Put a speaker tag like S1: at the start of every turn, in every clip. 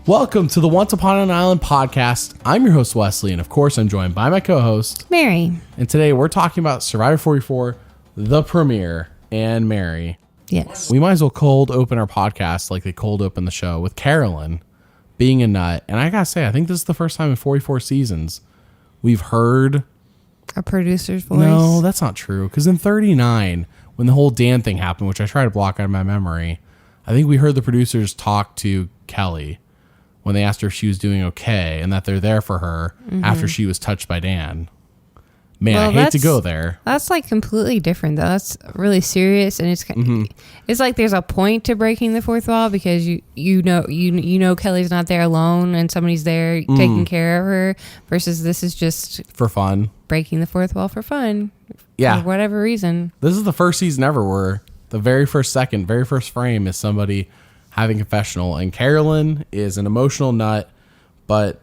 S1: Welcome to the Once Upon an Island podcast. I'm your host, Wesley, and of course, I'm joined by my co-host,
S2: Mary.
S1: And today we're talking about Survivor 44, the premiere, and Mary.
S2: Yes.
S1: We might as well cold open our podcast like they cold open the show with Carolyn being a nut. And I gotta say, I think this is the first time in 44 seasons we've heard
S2: a producer's voice.
S1: No, that's not true. Because in 39, when the whole Dan thing happened, which I try to block out of my memory, I think we heard the producers talk to Kelly when they asked her if she was doing okay and that they're there for her after she was touched by Dan. Man, well, I hate to go there.
S2: That's like completely different, though. That's really serious, and it's like there's a point to breaking the fourth wall because you know Kelly's not there alone and somebody's there taking care of her. Versus this is just
S1: for fun,
S2: breaking the fourth wall for fun.
S1: Yeah,
S2: for whatever reason.
S1: This is the first season ever where the very first frame is somebody having a confessional, and Carolyn is an emotional nut, but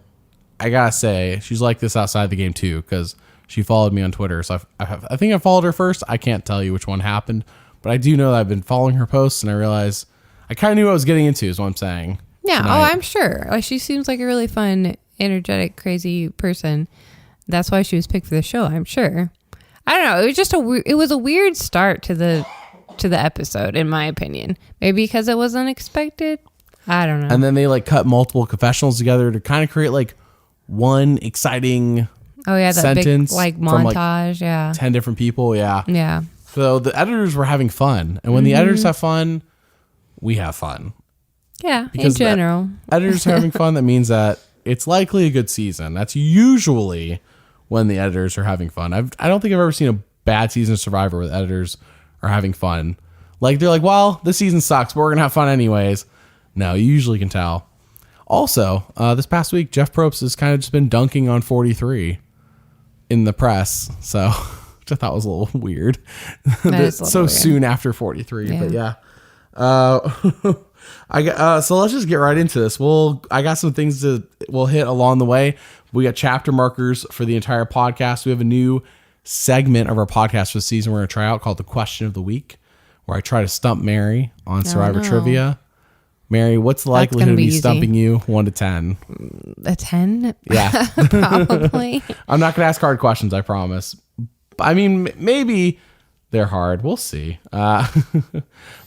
S1: I gotta say she's like this outside the game too because she followed me on Twitter, so I think I followed her first. I can't tell you which one happened, but I do know that I've been following her posts, and I realized I kind of knew what I was getting into is what I'm saying.
S2: Yeah,
S1: tonight.
S2: Oh, I'm sure. Like, she seems like a really fun, energetic, crazy person. That's why she was picked for the show, I'm sure. I don't know. It was just it was a weird start to the episode, in my opinion. Maybe because it was unexpected. I don't know.
S1: And then they like cut multiple confessionals together to kind of create like one exciting
S2: that
S1: sentence
S2: big, like montage.
S1: From, 10 different people.
S2: Yeah.
S1: So the editors were having fun, and when the editors have fun, we have fun.
S2: Yeah, because in general,
S1: editors are having fun. That means that it's likely a good season. That's usually when the editors are having fun. I don't think I've ever seen a bad season of Survivor where the editors are having fun. Like they're like, well, this season sucks, but we're gonna have fun anyways. No, you usually can tell. Also, this past week, Jeff Probst has kind of just been dunking on 43 in the press, so which I thought was a little weird. So weird. Soon after 43, but yeah. So let's just get right into this. I got some things we'll hit along the way. We got chapter markers for the entire podcast. We have a new segment of our podcast for the season we're going to try out called the Question of the Week, where I try to stump Mary on Survivor Trivia. Mary, what's the likelihood of me stumping you 1 to 10?
S2: A 10?
S1: Yeah.
S2: Probably.
S1: I'm not going to ask hard questions, I promise. I mean, maybe they're hard. We'll see. But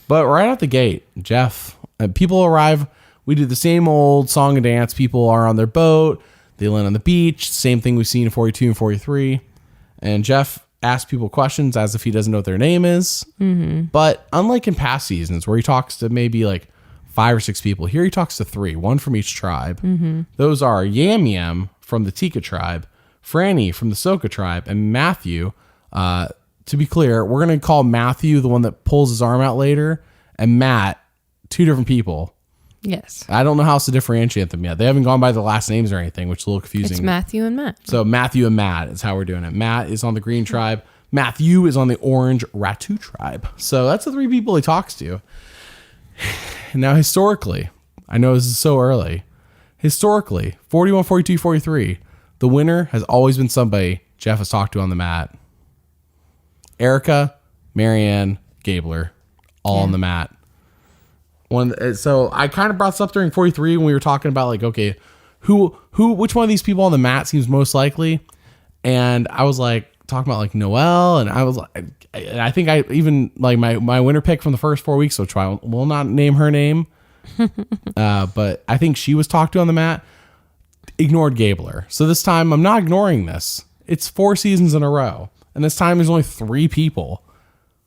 S1: right out the gate, Jeff, people arrive. We do the same old song and dance. People are on their boat. They land on the beach. Same thing we've seen in 42 and 43. And Jeff asks people questions as if he doesn't know what their name is. Mm-hmm. But unlike in past seasons where he talks to maybe like 5 or 6 people, here he talks to 3, one from each tribe. Mm-hmm. Those are Yam Yam from the Tika tribe, Franny from the Soka tribe, and Matthew. To be clear, we're going to call Matthew the one that pulls his arm out later, and Matt, 2 different people.
S2: Yes.
S1: I don't know how else to differentiate them yet. They haven't gone by the last names or anything, which is a little confusing.
S2: It's Matthew and Matt.
S1: So Matthew and Matt is how we're doing it. Matt is on the green tribe. Matthew is on the orange Ratu tribe. So that's the 3 people he talks to. Now, historically, I know this is so early. Historically, 41, 42, 43, the winner has always been somebody Jeff has talked to on the mat. Erica, Marianne, Gabler, all on the mat. So I kind of brought this up during 43 when we were talking about like, okay, which one of these people on the mat seems most likely? And I was like talking about like Noelle, and I was like, I think I even like my winner pick from the first 4 weeks, which I will not name her name, but I think she was talked to on the mat. Ignored Gabler. So this time I'm not ignoring this. It's 4 seasons in a row, and this time there's only 3 people.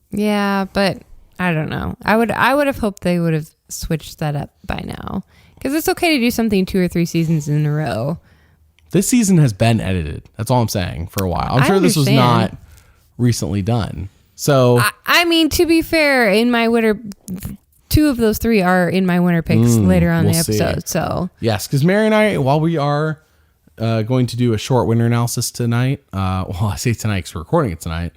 S2: Yeah, but I don't know. I would have hoped they would have switched that up by now, because it's okay to do something 2 or 3 seasons in a row.
S1: This season has been edited. That's all I'm saying for a while. I'm sure this was not recently done. So
S2: I mean, to be fair, in my winner, 2 of those 3 are in my winner picks later on in the episode. So
S1: yes, because Mary and I, while we are going to do a short winner analysis tonight, well, I say tonight because we're recording it tonight.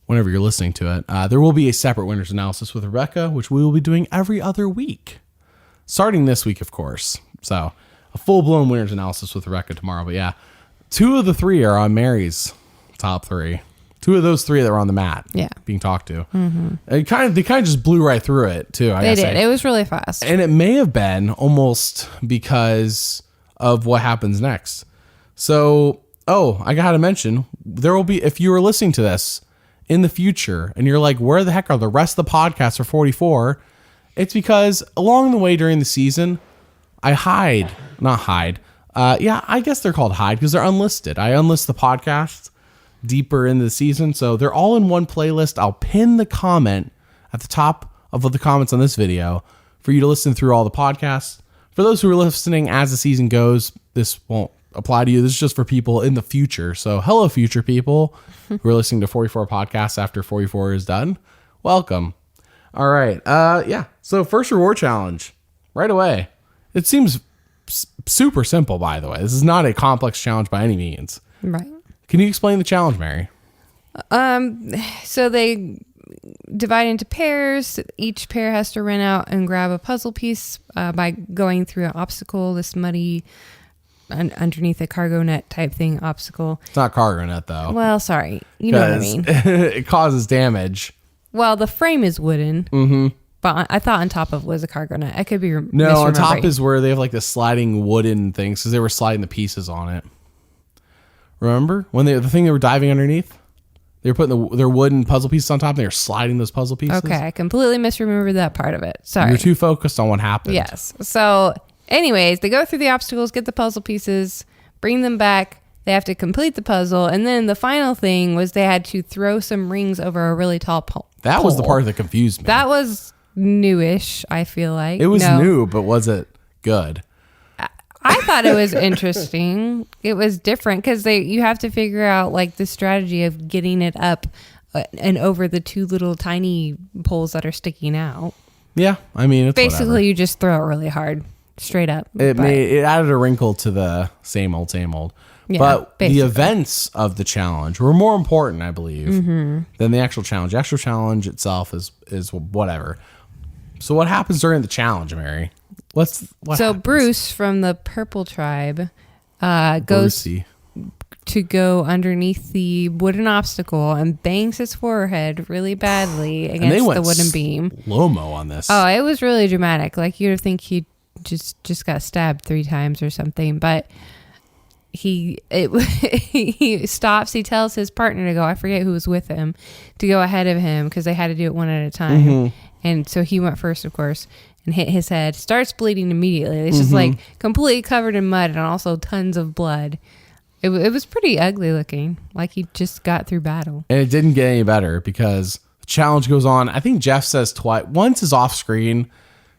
S1: Whenever you're listening to it, there will be a separate winners analysis with Rebecca, which we will be doing every other week, starting this week, of course. So a full-blown winners analysis with Rebecca tomorrow. But yeah, 2 of the 3 are on Mary's top 3. 2 Who are those three that were on the mat?
S2: Yeah.
S1: Being talked to. Mm-hmm. They kind of just blew right through it too.
S2: They did. It was really fast.
S1: And it may have been almost because of what happens next. So, I got to mention, there will be, if you are listening to this in the future and you're like, where the heck are the rest of the podcasts for 44? It's because along the way during the season, I I guess they're called hide because they're unlisted. I unlist the podcasts deeper in the season. So they're all in one playlist. I'll pin the comment at the top of the comments on this video for you to listen through all the podcasts. For those who are listening as the season goes, this won't apply to you. This is just for people in the future. So hello, future people who are listening to 44 podcasts after 44 is done. Welcome. All right. So first reward challenge right away. It seems super simple, by the way. This is not a complex challenge by any means.
S2: Right.
S1: Can you explain the challenge, Mary?
S2: So they divide into pairs. Each pair has to run out and grab a puzzle piece by going through an obstacle, this muddy underneath a cargo net type thing obstacle.
S1: It's not cargo net, though.
S2: Well, sorry. You know what I mean.
S1: It causes damage.
S2: Well, the frame is wooden. Mm-hmm. But I thought on top of was a cargo net. I could be
S1: No, on top is where they have like the sliding wooden things because they were sliding the pieces on it. Remember when the thing they were diving underneath? They were putting their wooden puzzle pieces on top and they were sliding those puzzle pieces.
S2: Okay, I completely misremembered that part of it. Sorry.
S1: You're too focused on what happened.
S2: Yes. So anyways, they go through the obstacles, get the puzzle pieces, bring them back. They have to complete the puzzle. And then the final thing was they had to throw some rings over a really tall pole.
S1: That was the part that confused me.
S2: That was newish, I feel like.
S1: It was new, but was it good?
S2: I thought it was interesting. It was different because you have to figure out like the strategy of getting it up and over the two little tiny poles that are sticking out.
S1: Yeah, I mean, it's
S2: basically
S1: whatever.
S2: You just throw it really hard, straight up.
S1: It added a wrinkle to the same old.
S2: Yeah,
S1: but
S2: basically.
S1: The events of the challenge were more important, I believe, than the actual challenge. The actual challenge itself is whatever. So what happens during the challenge, Mary? What
S2: so
S1: happens?
S2: Bruce from the Purple Tribe goes to go underneath the wooden obstacle and bangs his forehead really badly against the wooden beam.
S1: Slow-mo on this.
S2: Oh, it was really dramatic. Like you'd think he just got stabbed 3 times or something, but he stops. He tells his partner to go. I forget who was with him, to go ahead of him because they had to do it one at a time. Mm-hmm. And so he went first, of course, and hit his head. Starts bleeding immediately. It's just like completely covered in mud and also tons of blood. It was pretty ugly looking, like he just got through battle.
S1: And it didn't get any better because the challenge goes on. I think Jeff says twice. Once is off screen.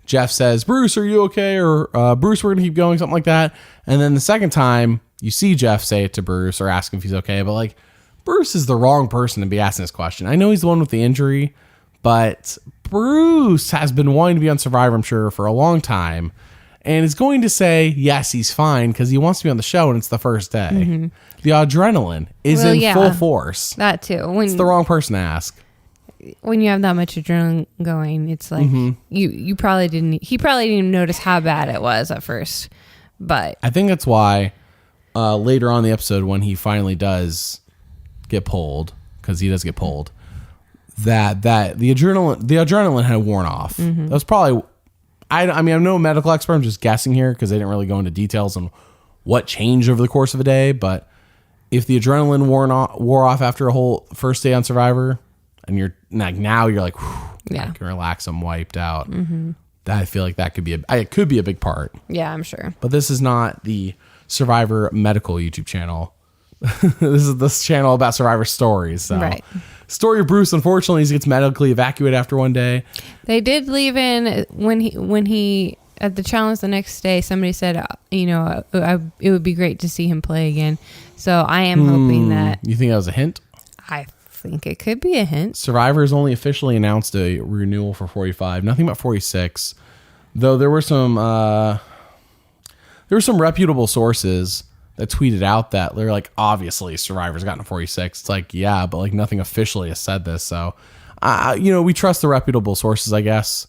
S1: Jeff says, "Bruce, are you okay?" Or "Bruce, we're gonna keep going," something like that. And then the second time, you see Jeff say it to Bruce or ask him if he's okay. But like, Bruce is the wrong person to be asking this question. I know he's the one with the injury, but Bruce has been wanting to be on Survivor, I'm sure, for a long time, and is going to say yes, he's fine because he wants to be on the show and it's the first day. Mm-hmm. The adrenaline is full force.
S2: That too.
S1: It's the wrong person to ask.
S2: When you have that much adrenaline going, it's like you probably didn't. He probably didn't even notice how bad it was at first. But
S1: I think that's why later on in the episode, when he finally does get pulled, because he does get pulled, that the adrenaline had worn off. Mm-hmm. That was probably. I mean, I'm no medical expert. I'm just guessing here because they didn't really go into details on what changed over the course of a day. But if the adrenaline wore off after a whole first day on Survivor, and you're like now you're like, I can relax, I'm wiped out. Mm-hmm. I feel like that could be it could be a big part.
S2: Yeah, I'm sure.
S1: But this is not the Survivor medical YouTube channel. This is this channel about Survivor stories. So.
S2: Right.
S1: Story of Bruce, unfortunately, he gets medically evacuated after one day.
S2: They did leave in when he at the challenge the next day. Somebody said, it would be great to see him play again. So I am hoping that.
S1: You think that was a hint?
S2: I think it could be a hint.
S1: Survivor has only officially announced a renewal for 45. Nothing about 46. Though there were some reputable sources that tweeted out that they're like, obviously Survivor's gotten a 46. It's like, yeah, but like nothing officially has said this. So, we trust the reputable sources, I guess,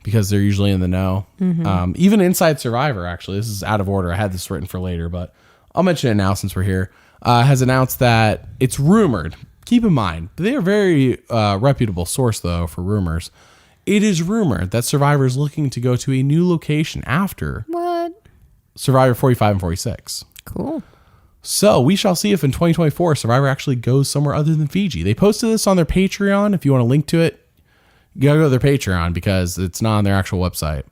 S1: because they're usually in the know. Mm-hmm. Even Inside Survivor, actually, this is out of order. I had this written for later, but I'll mention it now since we're here. Has announced that it's rumored. keep in mind, they are very reputable source, though, for rumors. It is rumored that Survivor is looking to go to a new location after
S2: What?
S1: Survivor 45 and 46.
S2: Cool.
S1: So we shall see if in 2024 Survivor actually goes somewhere other than Fiji. They posted this on their Patreon. If you want to link to it, you gotta go to their Patreon because it's not on their actual website.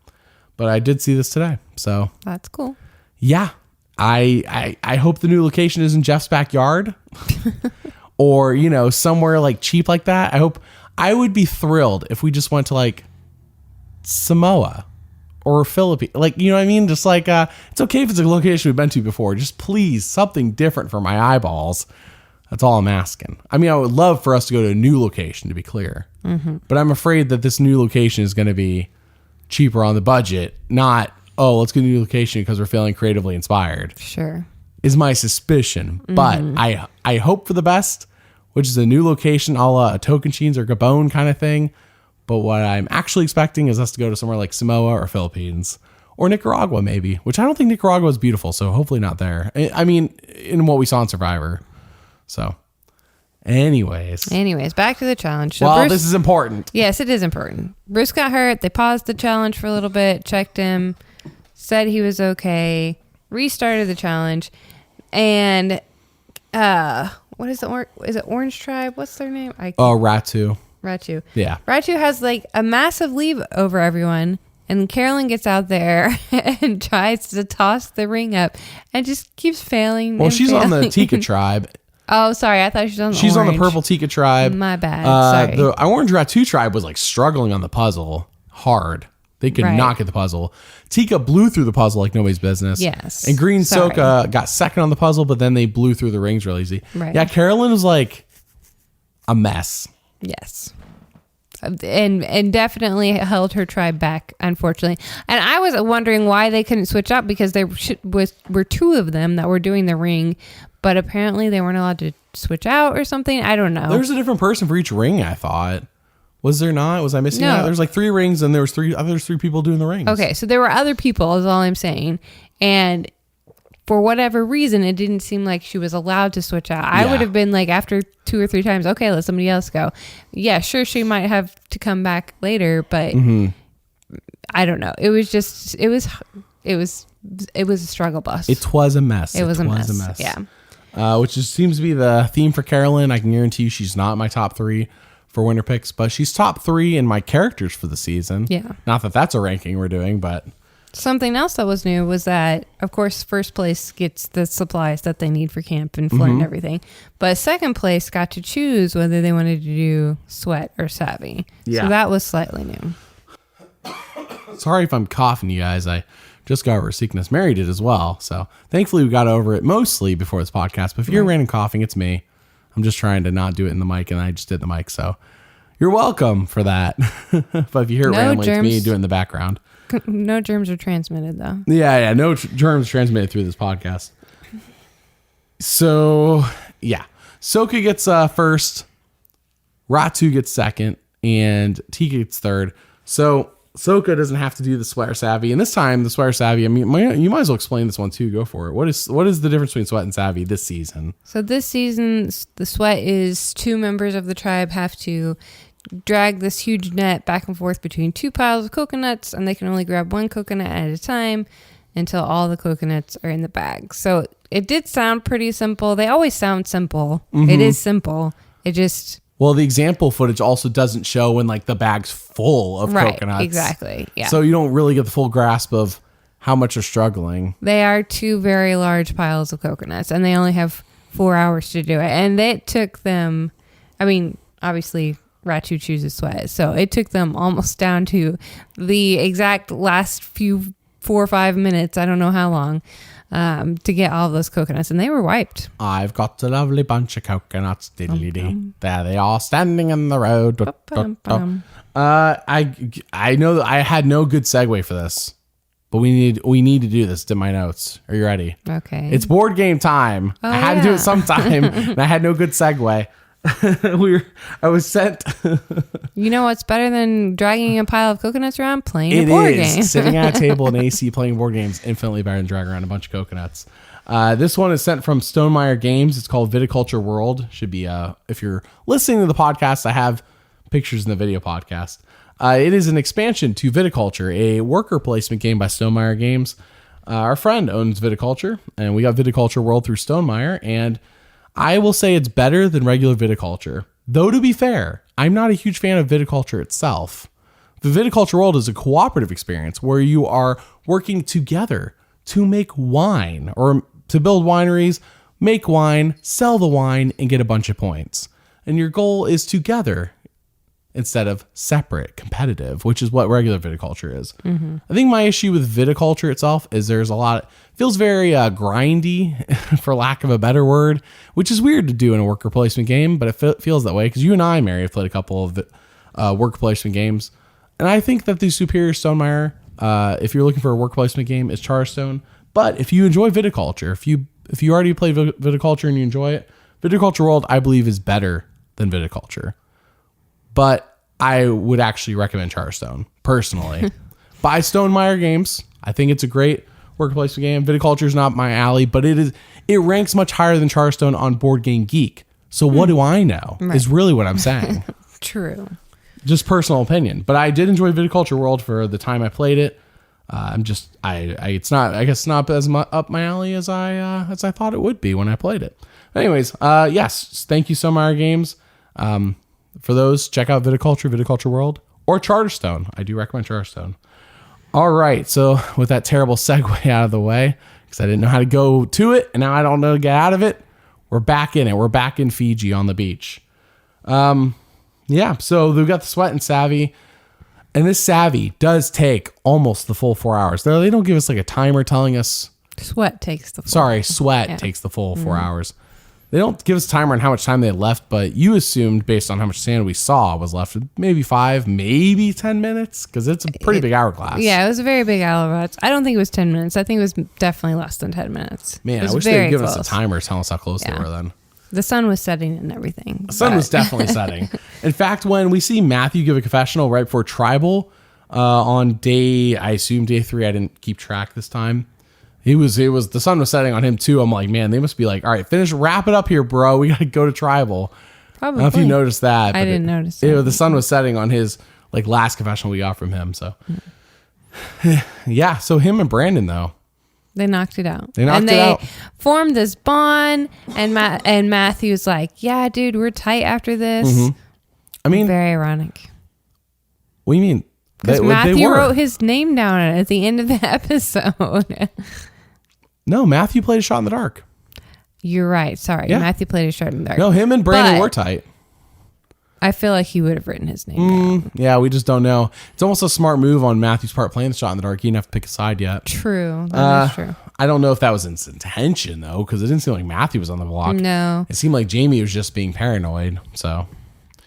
S1: But I did see this today. So
S2: That's cool.
S1: yeah, I hope the new location is in Jeff's backyard or, you know, somewhere like cheap like that. I would be thrilled if we just went to like Samoa or Philippines. Like, you know what I mean? Just like, it's okay if it's a location we've been to before. Just please, something different for my eyeballs. That's all I'm asking. I mean, I would love for us to go to a new location, to be clear. Mm-hmm. But I'm afraid that this new location is going to be cheaper on the budget. Not, oh, let's go to a new location because we're feeling creatively inspired.
S2: Sure.
S1: Is my suspicion. Mm-hmm. But I hope for the best, which is a new location a la a Tocantins or Gabon kind of thing. But what I'm actually expecting is us to go to somewhere like Samoa or Philippines or Nicaragua, maybe, which I don't think Nicaragua is beautiful. So hopefully not there. I mean, in what we saw in Survivor. So anyways,
S2: back to the challenge. So
S1: well,
S2: Bruce,
S1: this is important.
S2: Yes, it is important. Bruce got hurt. They paused the challenge for a little bit, checked him, said he was okay, restarted the challenge. And what is it? Is it Orange Tribe? What's their name?
S1: Ratu. Yeah.
S2: Ratu has like a massive lead over everyone. And Carolyn gets out there and tries to toss the ring up and just keeps failing.
S1: Well, she's on the Tika tribe.
S2: Oh, sorry. I thought she was on the
S1: She's
S2: orange.
S1: on the purple Tika tribe.
S2: My bad. Sorry.
S1: The Orange Ratu tribe was like struggling on the puzzle hard. They could not get the puzzle. Tika blew through the puzzle like nobody's business.
S2: Yes.
S1: And Green
S2: Sorry.
S1: Soka got second on the puzzle, but then they blew through the rings real easy.
S2: Right.
S1: Yeah, Carolyn was like a mess.
S2: Yes. And definitely held her tribe back, unfortunately. And I was wondering why they couldn't switch up because there were two of them that were doing the ring, but apparently they weren't allowed to switch out or something. I don't know.
S1: There's a different person for each ring, I thought. Was there not? Was I missing that? There's like 3 rings and there was three people doing the rings.
S2: Okay, so there were other people is all I'm saying. And for whatever reason, it didn't seem like she was allowed to switch out. I would have been like, after 2 or 3 times, okay, let somebody else go. Yeah, sure, she might have to come back later, but I don't know. It was a struggle bus.
S1: It was a mess.
S2: It was a mess. Yeah.
S1: Which seems to be the theme for Carolyn. I can guarantee you she's not my top 3 for winner picks, but she's top 3 in my characters for the season.
S2: Yeah.
S1: Not that that's a ranking we're doing, but...
S2: Something else that was new was that, of course, first place gets the supplies that they need for camp and Flint and everything. But second place got to choose whether they wanted to do sweat or savvy. Yeah. So that was slightly new.
S1: Sorry if I'm coughing, you guys. I just got over sickness. Mary did as well. So thankfully we got over it mostly before this podcast. But if you're random coughing, it's me. I'm just trying to not do it in the mic, and I just did the mic. So you're welcome for that. But if you hear it randomly, it's me doing it in the background.
S2: No germs are transmitted, though.
S1: Yeah. No germs transmitted through this podcast. So, yeah. Soka gets first. Ratu gets second. And Tika gets third. So, Soka doesn't have to do the sweat or savvy. And this time, the sweat or savvy, I mean, you might as well explain this one, too. Go for it. What is the difference between sweat and savvy this season?
S2: So, this season, the sweat is 2 members of the tribe have to drag this huge net back and forth between 2 piles of coconuts, and they can only grab 1 coconut at a time until all the coconuts are in the bag. So it did sound pretty simple. They always sound simple. It is simple. It just...
S1: Well, the example footage also doesn't show when like the bag's full of coconuts.
S2: Exactly. Yeah.
S1: So you don't really get the full grasp of how much they're struggling.
S2: They are 2 very large piles of coconuts, and they only have 4 hours to do it. And it took them, I mean, obviously... Ratu chooses sweat. So it took them almost down to the exact last 4 or 5 minutes, I don't know how long, to get all of those coconuts. And they were wiped.
S1: I've got a lovely bunch of coconuts. Diddly-dee. There they are, standing in the road. I know that I had no good segue for this, but we need to do this. Did my notes. Are you ready?
S2: Okay.
S1: It's board game time. I had to do it sometime, and I had no good segue. I was sent.
S2: You know what's better than dragging a pile of coconuts around? Playing a board game.
S1: Sitting at a table in AC playing board games infinitely better than dragging around a bunch of coconuts. This one is sent from Stonemeyer Games. It's called Viticulture World. Should be, if you're listening to the podcast, I have pictures in the video podcast. It is an expansion to Viticulture, a worker placement game by Stonemeyer Games. Our friend owns Viticulture, and we got Viticulture World through Stonemeyer, and I will say it's better than regular Viticulture. Though, to be fair, I'm not a huge fan of Viticulture itself. The Viticulture World is a cooperative experience where you are working together to make wine or to build wineries, make wine, sell the wine, and get a bunch of points. And your goal is together instead of separate, competitive, which is what regular viticulture is. Mm-hmm. I think my issue with viticulture itself is there's a lot, feels very grindy, for lack of a better word, which is weird to do in a worker placement game, but it feels that way because you and I, Mary, have played a couple of worker placement games. And I think that the superior Stonemeyer, if you're looking for a worker placement game, is Charterstone. But if you enjoy viticulture, if you already played viticulture and you enjoy it, Viticulture World, I believe, is better than viticulture. But I would actually recommend Charterstone, personally. By Stonemeyer Games. I think it's a great worker placement game. Viticulture is not my alley, but it ranks much higher than Charterstone on Board Game Geek. So what do I know is really what I'm saying.
S2: True.
S1: Just personal opinion. But I did enjoy Viticulture World for the time I played it. It's not as up my alley as I thought it would be when I played it. Anyways, yes, thank you, Stonemeyer Games. For those, check out Viticulture World, or Charterstone. I do recommend Charterstone. All right, so with that terrible segue out of the way, because I didn't know how to go to it, and now I don't know to get out of it, we're back in it. We're back in Fiji on the beach. Yeah, so we've got the Sweat and Savvy, and this Savvy does take almost the full 4 hours. They don't give us like a timer telling us.
S2: Sweat takes the full.
S1: Sorry, Sweat takes the full 4 hours. They don't give us a timer on how much time they left, but you assumed based on how much sand we saw was left, maybe 5, maybe 10 minutes, because it's a pretty big hourglass.
S2: Yeah, it was a very big hourglass. I don't think it was 10 minutes. I think it was definitely less than 10 minutes.
S1: Man, I wish they'd given us a timer telling us how close they were then.
S2: The sun was setting and everything.
S1: The sun was definitely setting. In fact, when we see Matthew give a confessional right before Tribal on day 3, I didn't keep track this time. The sun was setting on him too. I'm like, man, they must be like, all right, wrap it up here, bro. We got to go to Tribal.
S2: Probably.
S1: I don't know if you noticed that.
S2: I didn't notice
S1: that. The sun was setting on his like last confessional we got from him. So yeah. So him and Brandon though.
S2: They knocked it out.
S1: They
S2: formed this bond, and Matthew's like, yeah, dude, we're tight after this.
S1: Mm-hmm. I mean,
S2: very ironic.
S1: What do you mean?
S2: Because Matthew wrote his name down at the end of the episode.
S1: No, Matthew played a shot in the dark.
S2: You're right. Sorry. Yeah. Matthew played a shot in the dark.
S1: No, him and Brandon were tight.
S2: I feel like he would have written his name down.
S1: Yeah, we just don't know. It's almost a smart move on Matthew's part playing the shot in the dark. He didn't have to pick a side yet.
S2: True. That is true.
S1: I don't know if that was his intention, though, because it didn't seem like Matthew was on the block.
S2: No.
S1: It seemed like Jamie was just being paranoid. So.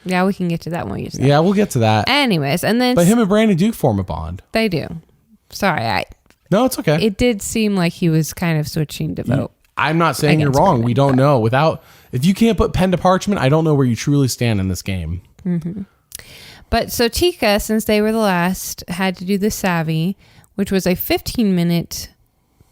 S2: Yeah, we can get to that one.
S1: Yeah, we'll get to that.
S2: Anyways, and then.
S1: But him and Brandon do form a bond.
S2: They do. Sorry,
S1: No, it's okay.
S2: It did seem like he was kind of switching to vote.
S1: I'm not saying you're wrong. We don't know. If you can't put pen to parchment, I don't know where you truly stand in this game.
S2: Mm-hmm. But so Tika, since they were the last, had to do the Savvy, which was a 15-minute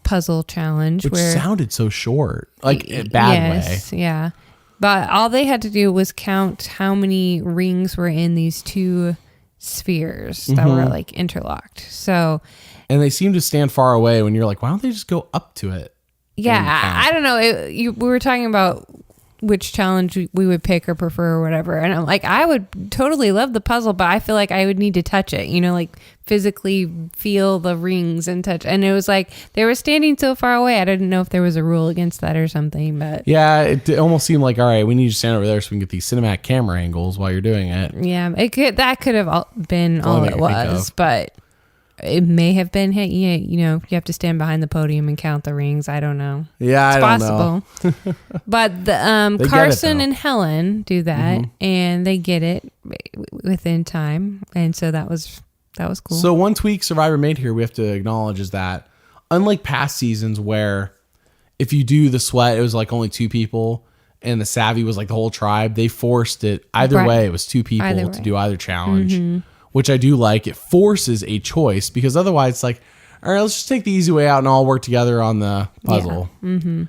S2: puzzle challenge.
S1: Which sounded so short. Like, in a bad way.
S2: Yeah. But all they had to do was count how many rings were in these two spheres that were like interlocked. So...
S1: And they seem to stand far away when you're like, why don't they just go up to it?
S2: Yeah, I don't know. We were talking about which challenge we would pick or prefer or whatever. And I'm like, I would totally love the puzzle, but I feel like I would need to touch it, like physically feel the rings and touch. And it was like they were standing so far away. I didn't know if there was a rule against that or something, but
S1: yeah, it almost seemed like, all right, we need you to stand over there so we can get these cinematic camera angles while you're doing it.
S2: Yeah, that could have been all it was, but it may have been, hey, you have to stand behind the podium and count the rings. I don't know.
S1: Yeah,
S2: it's
S1: possible.
S2: But the Carson and Helen do that, and they get it within time, and so that was cool.
S1: So one tweak Survivor made here we have to acknowledge is that unlike past seasons where if you do the Sweat, it was like only 2 people, and the Savvy was like the whole tribe. They forced it either way. It was 2 people to do either challenge. Which I do like. It forces a choice because otherwise it's like, all right, let's just take the easy way out and all work together on the puzzle.
S2: Yeah. Mm-hmm.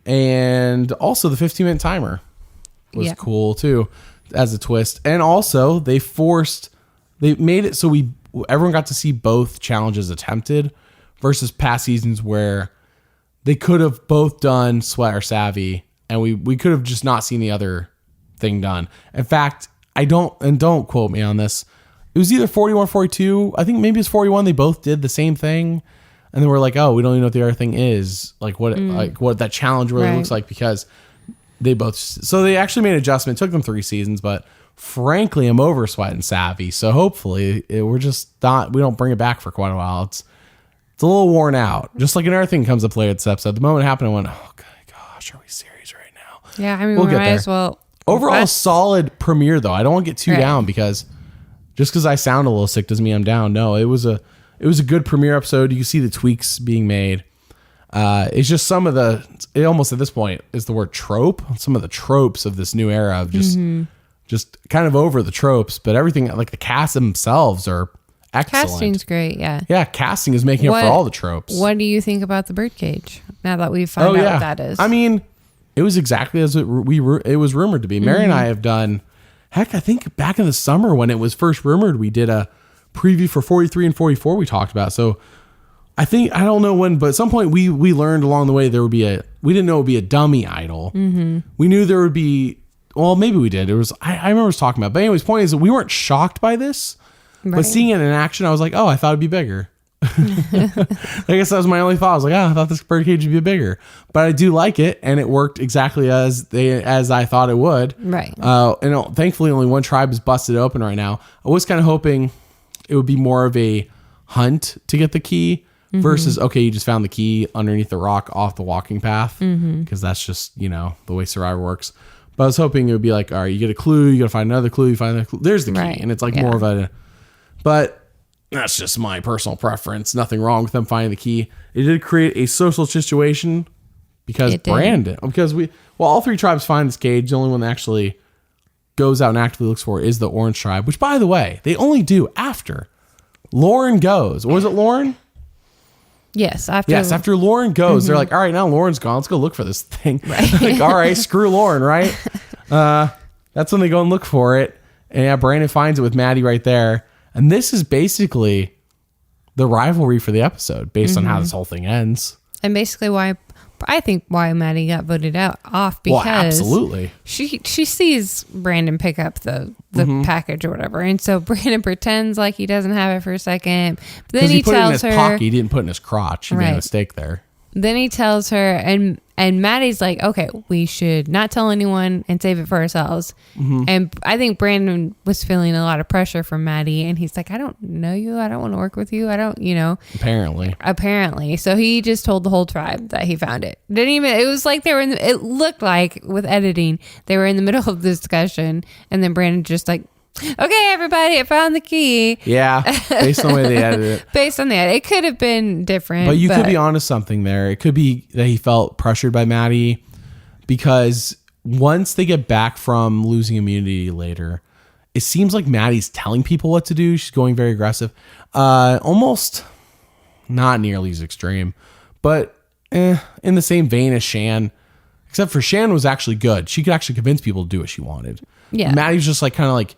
S1: And also the 15-minute timer was cool too as a twist. And also they made it so everyone got to see both challenges attempted versus past seasons where they could have both done Sweat or Savvy, and we could have just not seen the other thing done. In fact, don't quote me on this. It was either 41 or 42. I think maybe it's 41. They both did the same thing. And then we're like, oh, we don't even know what the other thing is. Like what that challenge really looks like, because so they actually made an adjustment. It took them 3 seasons, but frankly, I'm over Sweat and Savvy. So hopefully we don't bring it back for quite a while. It's a little worn out. Just like another thing comes up later this episode. The moment it happened, I went, oh gosh, are we serious right now?
S2: Yeah, I mean,
S1: we'll
S2: we
S1: get
S2: might
S1: there.
S2: as well.
S1: Overall, a solid premiere though. I don't want to get too down, because just because I sound a little sick doesn't mean I'm down. No, it was a good premiere episode. You can see the tweaks being made. It's just it almost at this point is the word trope. Some of the tropes of this new era of just kind of over the tropes, but everything, like the cast themselves, are excellent.
S2: Casting's great, yeah.
S1: Yeah, casting is making up for all the tropes.
S2: What do you think about the birdcage now that we've found out what that is?
S1: I mean, it was exactly as it was rumored to be. Mary and I have done, heck, I think back in the summer when it was first rumored, we did a preview for 43 and 44 we talked about. So I don't know when, but at some point we learned along the way we didn't know it would be a dummy idol. Mm-hmm. We knew there would be, well, maybe we did. It was, I remember us talking about, but anyways, point is that we weren't shocked by this, but seeing it in action, I was like, oh, I thought it'd be bigger. I guess that was my only thought. I was like, I thought this birdcage would be bigger, but I do like it, and it worked exactly as I thought it would.
S2: Right.
S1: And thankfully, only one tribe is busted open right now. I was kind of hoping it would be more of a hunt to get the key versus you just found the key underneath the rock off the walking path, because that's just the way Survivor works. But I was hoping it would be like, all right, you get a clue, you got to find another clue, you find another clue. There's the key, and it's like more of a. But that's just my personal preference. Nothing wrong with them finding the key. It did create a social situation because all 3 tribes find this cage. The only one that actually goes out and actively looks for it is the Orange tribe, which, by the way, they only do after Lauren goes. Was it Lauren?
S2: Yes.
S1: After Lauren goes, they're like, all right, now Lauren's gone. Let's go look for this thing. Right. Like, all right, screw Lauren, right? That's when they go and look for it. And Brandon finds it with Maddie right there. And this is basically the rivalry for the episode based on how this whole thing ends.
S2: And basically why Maddie got voted off, because
S1: absolutely.
S2: She sees Brandon pick up the package or whatever. And so Brandon pretends like he doesn't have it for a second. But then he
S1: put
S2: tells
S1: it in his pocket. He didn't put it in his crotch. He made a mistake there.
S2: Then he tells her, and Maddie's like, okay, we should not tell anyone and save it for ourselves. And I think Brandon was feeling a lot of pressure from Maddie, and he's like, I don't know you. I don't want to work with you. I don't, Apparently. So he just told the whole tribe that he found it. It was like it looked like with editing, they were in the middle of the discussion, and then Brandon just like, okay, everybody, I found the key.
S1: Yeah, based on the way they edited it.
S2: Based on that, it could have been different.
S1: But you could be onto something there. It could be that he felt pressured by Maddie, because once they get back from losing immunity later, it seems like Maddie's telling people what to do. She's going very aggressive. Almost not nearly as extreme, but in the same vein as Shan, except for Shan was actually good. She could actually convince people to do what she wanted. Yeah. Maddie's just like kind of like,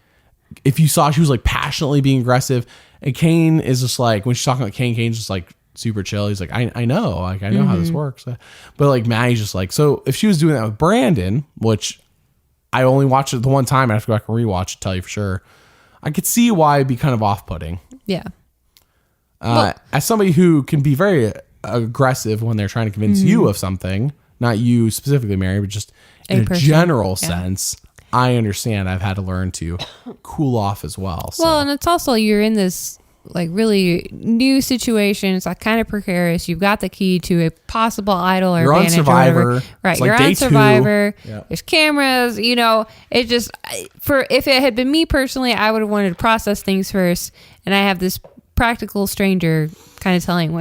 S1: if you saw, she was like passionately being aggressive, and Kane is just like, when she's talking about Kane's just like super chill. He's like, I know, like I know how this works, but like Maddie's just like, so if she was doing that with Brandon, which I only watched it the one time, I have to go back and rewatch to tell you for sure, I could see why it'd be kind of off-putting.
S2: Yeah.
S1: As somebody who can be very aggressive when they're trying to convince you of something, not you specifically, Mary, but just in a general sense. I understand. I've had to learn to cool off as well. So.
S2: Well, and it's also, you're in this like really new situation. It's like kind of precarious. You've got the key to a possible idol or advantage.
S1: You're on Survivor.
S2: Right. You're on Survivor. Yep. There's cameras, it just, if it had been me personally, I would have wanted to process things first. And I have this practical stranger kind of telling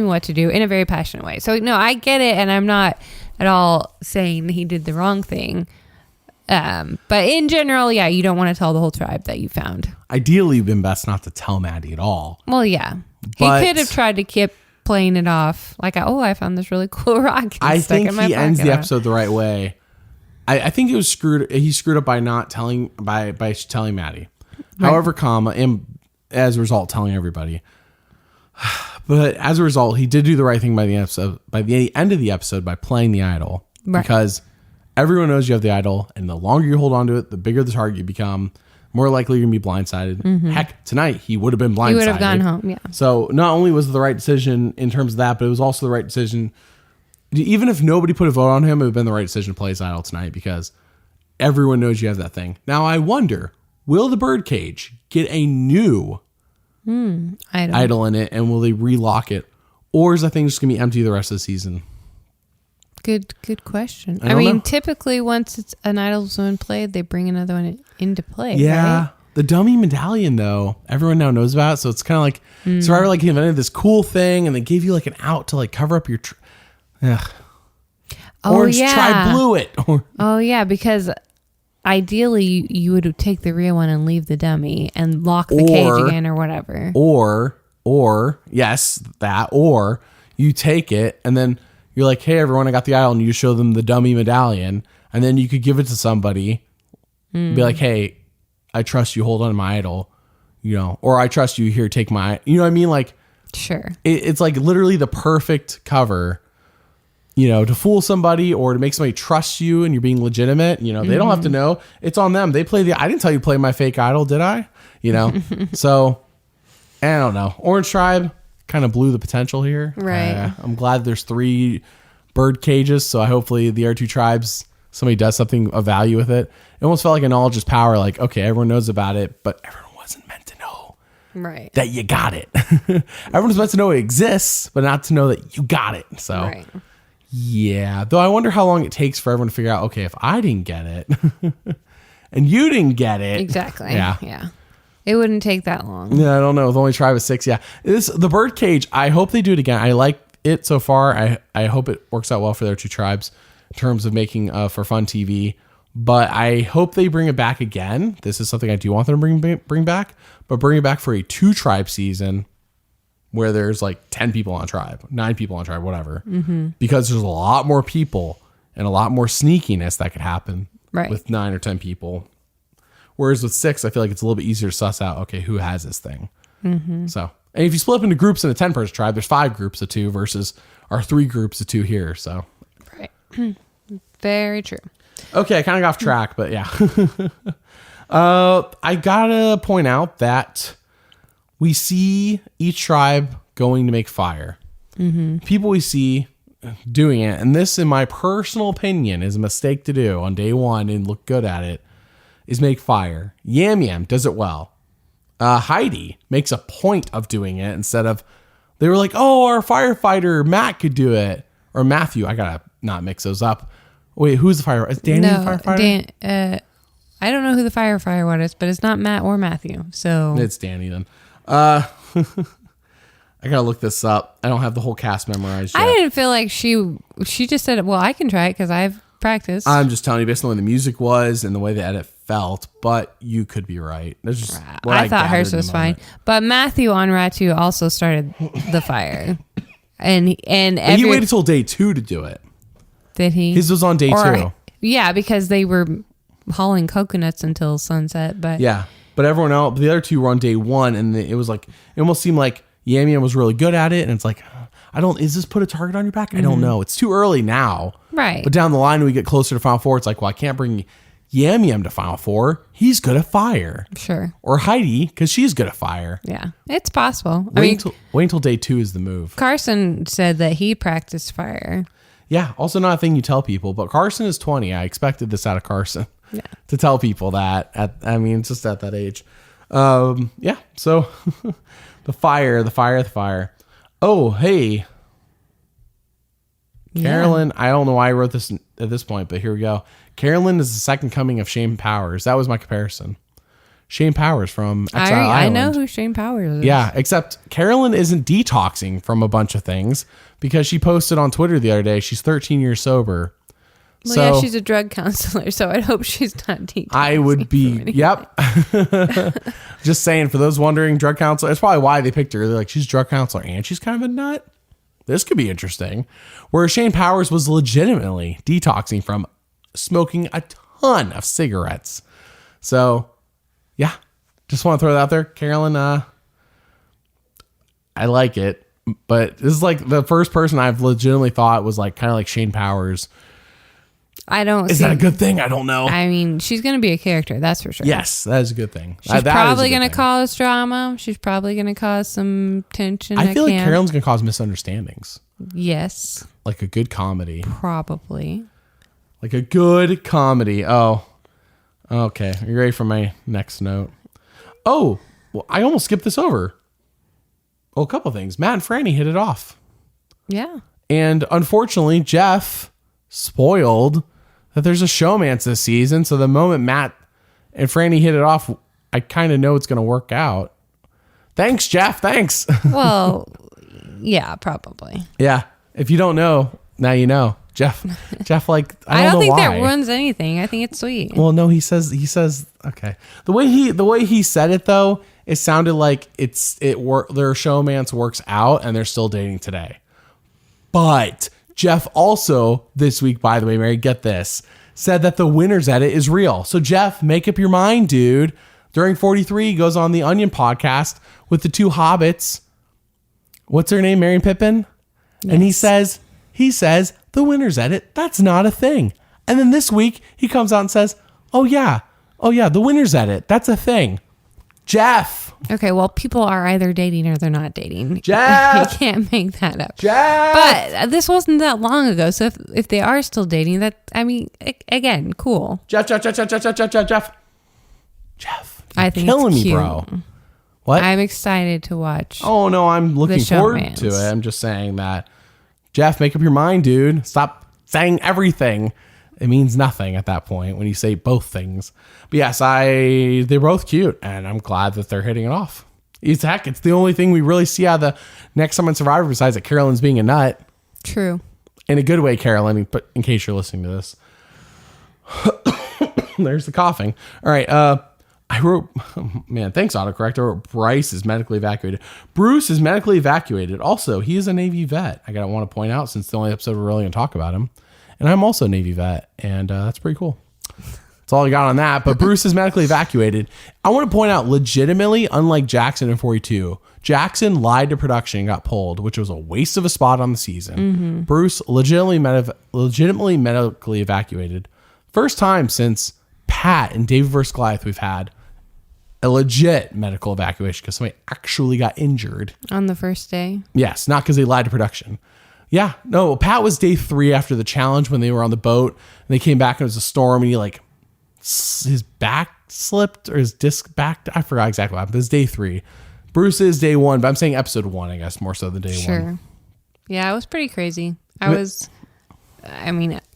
S2: me what to do in a very passionate way. So no, I get it. And I'm not at all saying he did the wrong thing. But in general, you don't want to tell the whole tribe that you found.
S1: Ideally, it'd been best not to tell Maddie at all.
S2: Well, yeah.
S1: But
S2: he could have tried to keep playing it off like, oh, I found this really cool rock. And
S1: I
S2: stuck
S1: think
S2: in my
S1: he ends the
S2: pocket.
S1: episode the right way. I think it was screwed. He screwed up by not telling by telling Maddie.
S2: Right.
S1: However, and as a result, telling everybody. But as a result, he did do the right thing by the episode. By the end of the episode, by playing the idol,
S2: Right.
S1: because everyone knows you have the idol, and the longer you hold on to it, the bigger the target you become. More likely you're gonna be blindsided. Heck, tonight he would have been blindsided.
S2: He would have gone home. Yeah.
S1: So not only was it the right decision in terms of that, but it was also the right decision. Even if nobody put a vote on him, it would have been the right decision to play his idol tonight because everyone knows you have that thing. Now I wonder, will the birdcage get a new idol in it, and will they relock it, or is that thing just gonna be empty the rest of the season?
S2: Good question.
S1: I
S2: I
S1: don't
S2: mean,
S1: know.
S2: typically once it's an idol's been played, they bring another one into play.
S1: Yeah.
S2: Right?
S1: The dummy medallion, though, everyone now knows about. So it's kind of like Survivor, like, invented this cool thing, and they gave you like an out to like cover up your.
S2: Oh,
S1: Orange
S2: yeah.
S1: Tribe blew it.
S2: Oh yeah, because ideally you would take the real one and leave the dummy and lock the cage again or whatever.
S1: Or yes, that. Or you take it and then you're like, hey, everyone, I got the idol, and you show them the dummy medallion, and then you could give it to somebody, be like, hey, I trust you, hold on to my idol, or I trust you, here, take my, you know what I mean? Like,
S2: Sure.
S1: it's like literally the perfect cover, to fool somebody or to make somebody trust you and you're being legitimate. They don't have to know. It's on them. They play I didn't tell you to play my fake idol, did I? So I don't know. Orange Tribe kind of blew the potential here.
S2: Right.
S1: I'm glad there's 3 bird cages. So hopefully the other 2 tribes, somebody does something of value with it. It almost felt like a knowledge is power. Like, okay, everyone knows about it, but everyone wasn't meant to know
S2: Right.
S1: that you got it. Everyone's meant to know it exists, but not to know that you got it. So
S2: Right.
S1: yeah, though I wonder how long it takes for everyone to figure out, okay, if I didn't get it and you didn't get it.
S2: Exactly.
S1: Yeah.
S2: Yeah. It wouldn't take that long.
S1: Yeah, I don't know. With only tribe of 6. Yeah. The bird cage, I hope they do it again. I like it so far. I hope it works out well for their 2 tribes in terms of making for fun TV. But I hope they bring it back again. This is something I do want them to bring back, but bring it back for a 2 tribe season where there's like 10 people on a tribe, 9 people on a tribe, whatever. Because there's a lot more people and a lot more sneakiness that could happen with 9 or 10 people. Whereas with 6, I feel like it's a little bit easier to suss out, okay, who has this thing. So, and if you split up into groups in a 10-person tribe, there's 5 groups of 2 versus our 3 groups of 2 here. So,
S2: Right. Very true.
S1: okay, I kind of got off track, but yeah. I gotta point out that we see each tribe going to make fire. People we see doing it, and this, in my personal opinion, is a mistake to do on day 1 and look good at it, is make fire. Yam Yam does it well. Heidi makes a point of doing it instead of, they were like, oh, our firefighter Matt could do it. Or Matthew, I gotta not mix those up. Wait, who's the firefighter? Is Danny the firefighter?
S2: I don't know who the firefighter is, but it's not Matt or Matthew. So
S1: It's Danny then. I gotta look this up. I don't have the whole cast memorized yet.
S2: I didn't feel like she just said, well, I can try it because I've practiced.
S1: I'm just telling you based on the way the music was and the way the edit felt, but you could be right. There's just what
S2: I thought
S1: gathered
S2: hers
S1: in the
S2: was fine.
S1: moment.
S2: But Matthew on Ratu also started the fire. And
S1: But he waited till day 2 to do it.
S2: did he?
S1: His was on day 2.
S2: Yeah, because they were hauling coconuts until sunset. But
S1: Yeah. But everyone else, the other 2 were on day 1, and it was like, it almost seemed like Yam Yam was really good at it, and it's like, is this put a target on your back? I don't know. It's too early now.
S2: Right.
S1: But down the line, when we get closer to Final 4, it's like, well, I can't bring Yam Yam to Final 4. He's good at fire.
S2: Sure.
S1: Or Heidi, because she's good at fire.
S2: Yeah, it's possible.
S1: Wait until day 2 is the move.
S2: Carson said that he practiced fire.
S1: Yeah, also not a thing you tell people, but Carson is 20. I expected this out of Carson. Yeah. To tell people that. Just at that age. Yeah, so the fire. Oh, hey. Carolyn, I don't know why I wrote this at this point, but here we go. Carolyn is the second coming of Shane Powers. That was my comparison. Shane Powers from Exile Island.
S2: I know who Shane Powers is.
S1: Yeah, except Carolyn isn't detoxing from a bunch of things because she posted on Twitter the other day she's 13 years sober.
S2: Well,
S1: So
S2: yeah, she's a drug counselor, so I'd hope she's not detoxing.
S1: I would be, yep. Just saying, for those wondering, drug counselor, that's probably why they picked her. They're like, she's a drug counselor and she's kind of a nut. This could be interesting. Where Shane Powers was legitimately detoxing from smoking a ton of cigarettes. So, yeah, just want to throw that out there. Carolyn, I like it. But this is like the first person I've legitimately thought was like kind of like Shane Powers.
S2: I don't.
S1: Is that a good thing? I don't know.
S2: I mean, she's going to be a character, that's for sure.
S1: Yes, that is a good thing.
S2: She's probably going to cause drama. She's probably going to cause some tension.
S1: I feel like Carolyn's going to cause misunderstandings.
S2: Yes.
S1: Like a good comedy.
S2: Probably.
S1: Like a good comedy. Oh, okay. Are you ready for my next note? Oh, well, I almost skipped this over. Well, a couple things. Matt and Franny hit it off.
S2: Yeah.
S1: And unfortunately, Jeff spoiled that there's a showmance this season. So the moment Matt and Franny hit it off, I kind of know it's going to work out. Thanks, Jeff. Thanks.
S2: Well, yeah, probably.
S1: Yeah. If you don't know, now you know. Jeff, like, I don't know
S2: think
S1: why.
S2: that ruins anything. I think it's sweet.
S1: Well, no, he says, okay. The way he said it though, it sounded like their showmance works out and they're still dating today. But Jeff also this week, by the way, Mary, get this, said that the winner's edit is real. So Jeff, make up your mind, dude. During 43, he goes on the Onion podcast with the two hobbits. What's her name? Merry and Pippin. Yes. And he says the winner's edit, that's not a thing. And then this week he comes out and says, oh yeah, the winner's edit, that's a thing. Jeff.
S2: Okay, well, people are either dating or they're not dating.
S1: Jeff.
S2: You can't make that up.
S1: Jeff.
S2: But this wasn't that long ago, so if they are still dating, again, cool.
S1: Jeff. I think
S2: killing
S1: me, bro. What?
S2: I'm excited to watch.
S1: Oh no, I'm looking forward to it. I'm just saying that. Jeff, make up your mind, dude. Stop saying everything. It means nothing at that point when you say both things. But yes, they're both cute, and I'm glad that they're hitting it off. It's the only thing we really see out of the Next Summer Survivor besides that Carolyn's being a nut.
S2: True. In
S1: a good way, Carolyn, but in case you're listening to this. There's the coughing. All right, I wrote, thanks autocorrect. I wrote Bryce is medically evacuated. Bruce is medically evacuated. Also, he is a Navy vet. I want to point out since the only episode we're really going to talk about him. And I'm also a Navy vet, and that's pretty cool. That's all I got on that. But Bruce is medically evacuated. I want to point out, legitimately, unlike Jackson in 42, Jackson lied to production and got pulled, which was a waste of a spot on the season. Mm-hmm. Bruce legitimately medically evacuated. First time since Pat and David vs. Goliath we've had a legit medical evacuation because somebody actually got injured.
S2: On the first day?
S1: Yes, not because they lied to production. Yeah, no, Pat was day 3 after the challenge when they were on the boat and they came back and it was a storm and his back slipped or his disc back. I forgot exactly what happened. This is day 3. Bruce is day 1, but I'm saying episode 1, I guess, more so than day 1.
S2: Sure. Yeah, it was pretty crazy. I was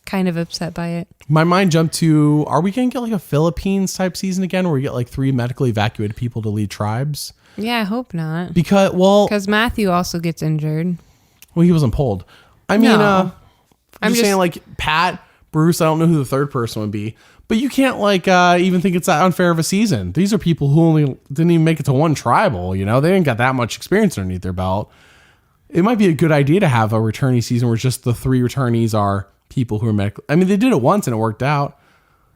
S2: kind of upset by it.
S1: My mind jumped to, are we going to get like a Philippines type season again where we get like 3 medically evacuated people to lead tribes?
S2: Yeah, I hope not.
S1: Because
S2: Matthew also gets injured.
S1: Well, he wasn't pulled. I'm just saying, like, Pat, Bruce, I don't know who the third person would be. But you can't, even think it's that unfair of a season. These are people who only didn't even make it to 1 tribal, They didn't got that much experience underneath their belt. It might be a good idea to have a returnee season where just the 3 returnees are people who are medical. I mean, they did it once and it worked out.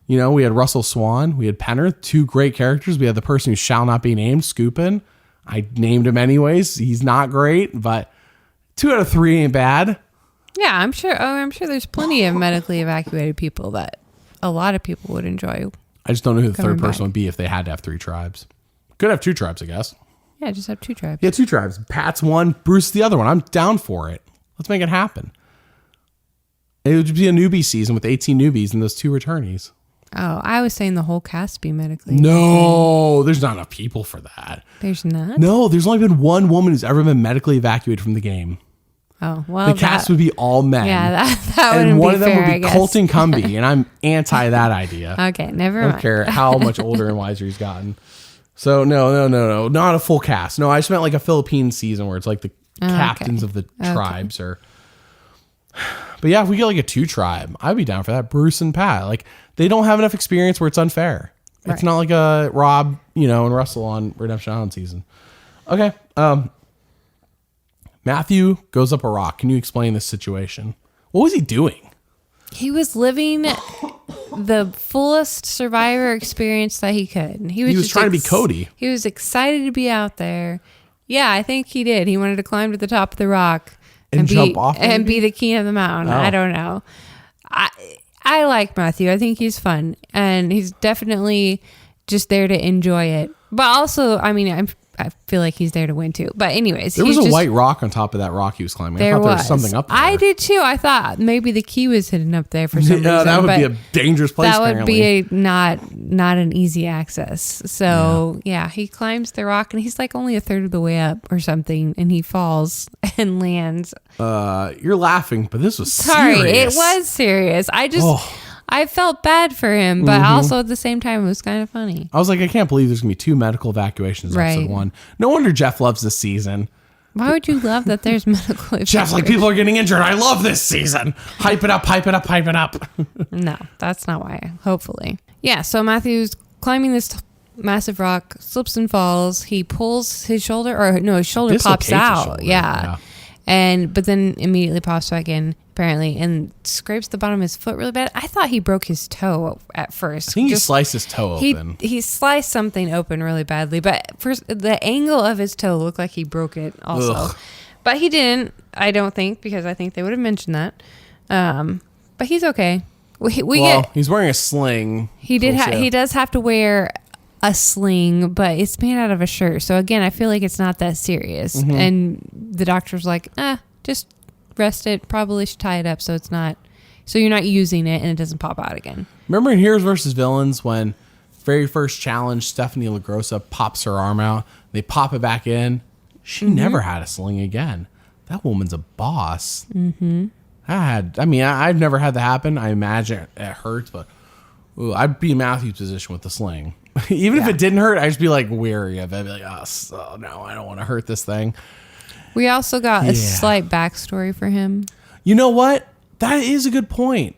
S1: We had Russell Swan. We had Penner, 2 great characters. We had the person who shall not be named, Scoopin. I named him anyways. He's not great, but 2 out of 3 ain't bad.
S2: Yeah, I'm sure. Oh, I'm sure there's plenty of medically evacuated people that a lot of people would enjoy.
S1: I just don't know who the third person would be if they had to have 3 tribes. Could have 2 tribes, I guess.
S2: Yeah, just have 2 tribes.
S1: Yeah, 2 tribes. Pat's one, Bruce the other one. I'm down for it. Let's make it happen. It would be a newbie season with 18 newbies and those 2 returnees.
S2: Oh, I was saying the whole cast be medically
S1: No, there's not enough people for that.
S2: There's not?
S1: No, there's only been 1 woman who's ever been medically evacuated from the game.
S2: Oh, well.
S1: The cast would be all men.
S2: Yeah, that wouldn't be fair,
S1: and one of them would
S2: I
S1: be
S2: guess.
S1: Colton Cumbie, and I'm anti that idea.
S2: Okay, never mind.
S1: I don't care how much older and wiser he's gotten. So, no. Not a full cast. No, I just meant like a Philippine season where it's like the captains of the tribes. But But yeah, if we get like a 2 tribe, I'd be down for that. Bruce and Pat, like they don't have enough experience where it's unfair. It's not like a Rob, and Russell on Redemption Island season. Okay. Matthew goes up a rock. Can you explain this situation? What was he doing?
S2: He was living the fullest Survivor experience that he could. He was
S1: trying to be Cody.
S2: He was excited to be out there. Yeah, I think he did. He wanted to climb to the top of the rock
S1: and jump off
S2: and be the king of the mountain. I don't know. I like Matthew. I think he's fun, and he's definitely just there to enjoy it. But also, I mean, I feel like he's there to win too. But anyways,
S1: there was a white rock on top of that rock he was climbing. I thought there was something up there.
S2: I did too. I thought maybe the key was hidden up there for some reason.
S1: That would be a dangerous place.
S2: That would be not an easy access. So yeah, he climbs the rock and he's like only a third of the way up or something, and he falls and lands.
S1: You're laughing, but this was
S2: sorry.
S1: serious.
S2: It was serious. I felt bad for him, but also at the same time, it was kind of funny.
S1: I was like, I can't believe there's going to be 2 medical evacuations in episode 1. No wonder Jeff loves this season.
S2: Why would you love that there's medical evacuations?
S1: Jeff's like, people are getting injured. I love this season. Hype it up, hype it up, hype it up.
S2: No, that's not why. Hopefully. Yeah, so Matthew's climbing this massive rock, slips and falls. He pulls his shoulder, his shoulder pops out. Shoulder. Yeah. But then immediately pops back in, apparently, and scrapes the bottom of his foot really bad. I thought he broke his toe at first.
S1: I think he sliced his toe open.
S2: He sliced something open really badly, but first the angle of his toe looked like he broke it also. Ugh. But he didn't, I don't think, because I think they would have mentioned that. But he's okay.
S1: He's wearing a sling.
S2: He does have to wear a sling, but it's made out of a shirt. So again, I feel like it's not that serious. Mm-hmm. And the doctor's like, just rest it. Probably should tie it up so you're not using it and it doesn't pop out again.
S1: Remember in Heroes vs. Villains when very first challenge, Stephanie LaGrossa pops her arm out. They pop it back in. She never had a sling again. That woman's a boss. Mm-hmm. I've never had that happen. I imagine it hurts, but I'd be in Matthew's position with the sling. Even if it didn't hurt, I'd just be like weary of it. I'd be like, oh no, I don't want to hurt this thing.
S2: We also got a slight backstory for him.
S1: You know what? That is a good point.